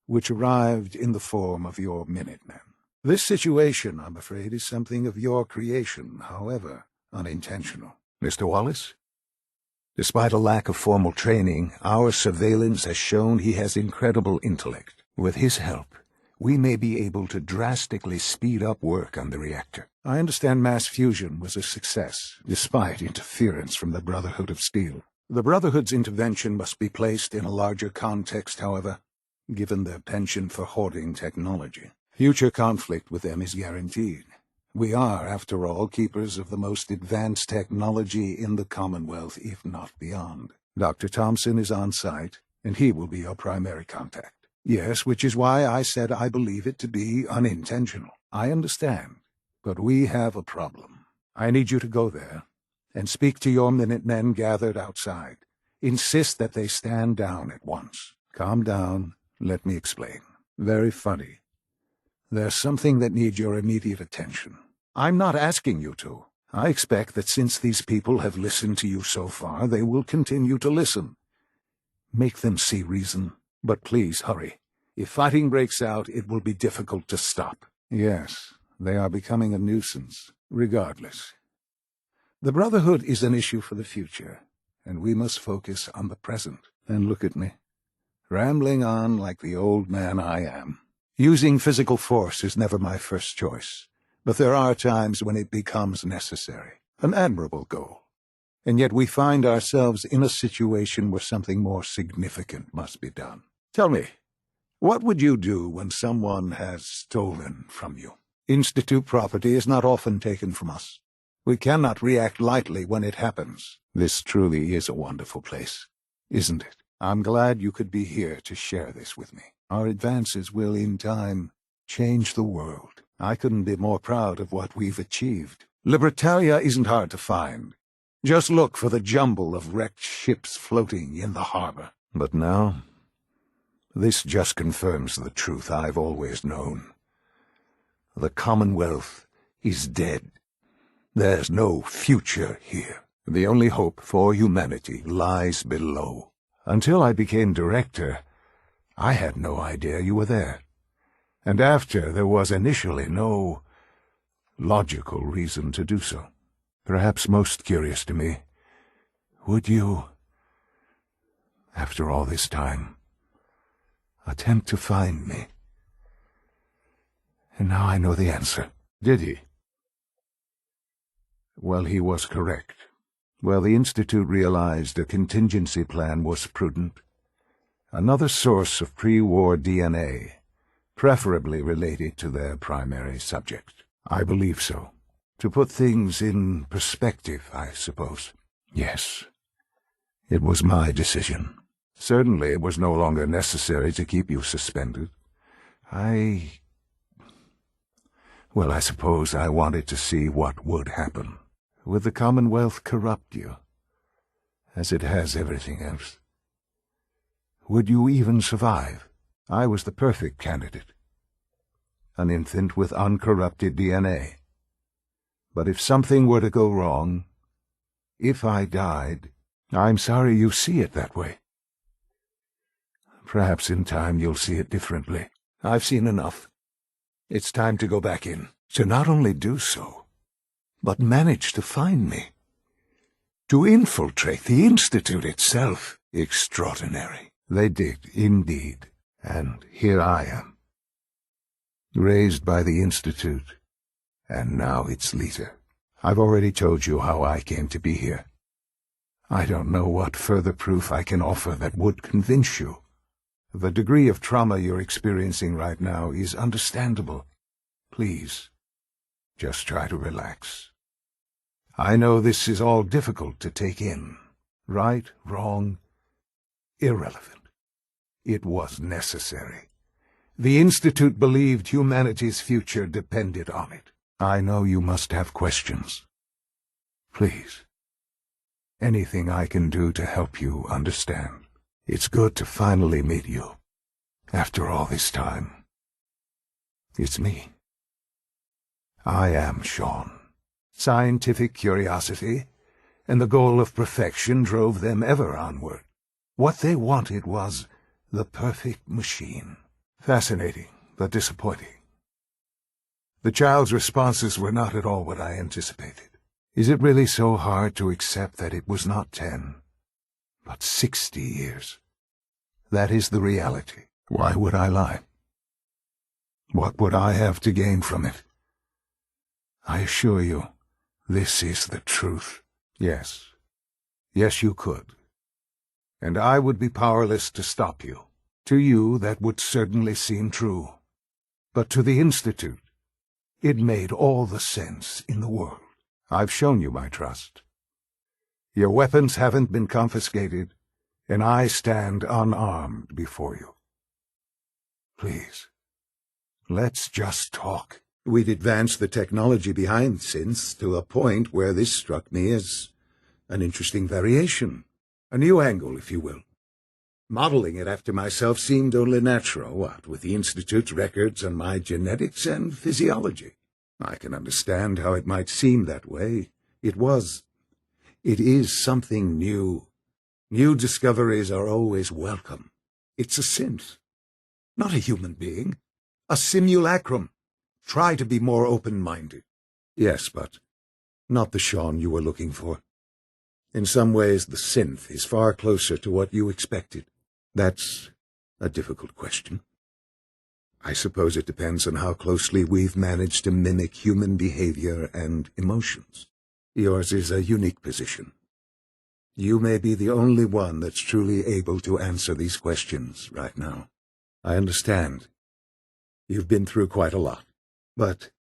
S2: which arrived in the form of your Minutemen. This situation, I'm afraid, is something of your creation, however unintentional. Mr. Wallace? Despite a lack of formal training, our surveillance has shown he has incredible intellect. With his help, we may be able to drastically speed up work on the reactor. I understand mass fusion was a success, despite interference from the Brotherhood of Steel. The Brotherhood's intervention must be placed in a larger context, however, given their penchant for hoarding technology. Future conflict with them is guaranteed. We are, after all, keepers of the most advanced technology in the Commonwealth, if not beyond. Dr. Thompson is on site, and he will be your primary contact. Yes, which is why I said I believe it to be unintentional. I understand, but we have a problem. I need you to go there and speak to your Minutemen gathered outside. Insist that they stand down at once. Calm down. Let me explain. Very funny. There's something that needs your immediate attention. I'm not asking you to. I expect that since these people have listened to you so far, they will continue to listen. Make them see reason. But please hurry. If fighting breaks out, it will be difficult to stop. Yes, they are becoming a nuisance. Regardless, the Brotherhood is an issue for the future, and we must focus on the present. And look at me, rambling on like the old man I am. Using physical force is never my first choice, but there are times when it becomes necessary. An admirable goal. And yet we find ourselves in a situation where something more significant must be done. Tell me, what would you do when someone has stolen from you? Institute property is not often taken from us. We cannot react lightly when it happens. This truly is a wonderful place, isn't it? I'm glad you could be here to share this with me. Our advances will, in time, change the world. I couldn't be more proud of what we've achieved. Libertalia isn't hard to find. Just look for the jumble of wrecked ships floating in the harbor. But now, this just confirms the truth I've always known. The Commonwealth is dead. There's no future here. The only hope for humanity lies below. Until I became director, I had no idea you were there. And after, there was initially no logical reason to do so. Perhaps most curious to me, would you, after all this time, attempt to find me? And now I know the answer. Did he? Well, he was correct. Well, the Institute realized a contingency plan was prudent. Another source of pre-war DNA, preferably related to their primary subject. I believe so. To put things in perspective, I suppose. Yes. It was my decision. Certainly it was no longer necessary to keep you suspended. Well, I suppose I wanted to see what would happen. Would the Commonwealth corrupt you, as it has everything else? Would you even survive? I was the perfect candidate. An infant with uncorrupted DNA. But if something were to go wrong, if I died, I'm sorry you see it that way. Perhaps in time you'll see it differently. I've seen enough. It's time to go back in. To not only do so,
S3: but managed to find me. To infiltrate the Institute itself. Extraordinary. They did, indeed. And here I am. Raised by the Institute, and now its leader. I've already told you how I came to be here. I don't know what further proof I can offer that would convince you. The degree of trauma you're experiencing right now is understandable. Please, just try to relax. I know this is all difficult to take in. Right, wrong, irrelevant. It was necessary. The Institute believed humanity's future depended on it. I know you must have questions. Please, anything I can do to help you understand. It's good to finally meet you. After all this time. It's me. I am Shaun. Scientific curiosity and the goal of perfection drove them ever onward. What they wanted was the perfect machine. Fascinating, but disappointing. The child's responses were not at all what I anticipated. Is it really so hard to accept that it was not 10, but 60 years? That is the reality. Why would I lie? What would I have to gain from it? I assure you, this is the truth. Yes. Yes, you could. And I would be powerless to stop you. To you, that would certainly seem true. But to the Institute, it made all the sense in the world. I've shown you my trust. Your weapons haven't been confiscated, and I stand unarmed before you. Please, let's just talk.
S5: We'd advanced the technology behind synths to a point where this struck me as an interesting variation. A new angle, if you will. Modeling it after myself seemed only natural, what with the Institute's records on my genetics and physiology. I can understand how it might seem that way. It is something new. New discoveries are always welcome. It's a synth, not a human being. A simulacrum. Try to be more open-minded. Yes, but not the Shaun you were looking for. In some ways, the synth is far closer to what you expected. That's a difficult question. I suppose it depends on how closely we've managed to mimic human behavior and emotions. Yours is a unique position. You may be the only one that's truly able to answer these questions right now. I understand. You've been through quite a lot. But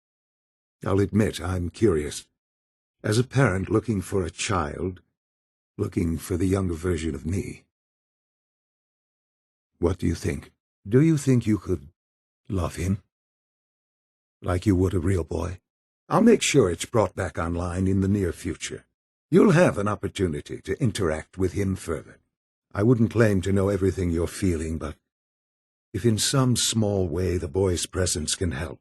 S5: I'll admit I'm curious. As a parent looking for a child, looking for the younger version of me, what do you think? Do you think you could love him? Like you would a real boy? I'll make sure it's brought back online in the near future. You'll have an opportunity to interact with him further. I wouldn't claim to know everything you're feeling, but if in some small way the boy's presence can help,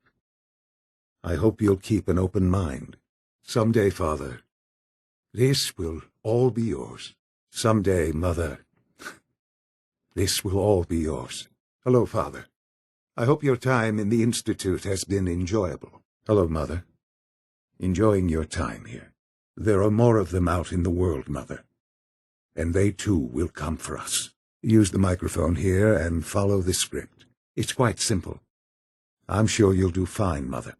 S5: I hope you'll keep an open mind. Someday, Father, this will all be yours. Someday, Mother, this will all be yours. Hello, Father. I hope your time in the Institute has been enjoyable. Hello, Mother. Enjoying your time here. There are more of them out in the world, Mother. And they, too, will come for us. Use the microphone here and follow this script. It's quite simple. I'm sure you'll do fine, Mother.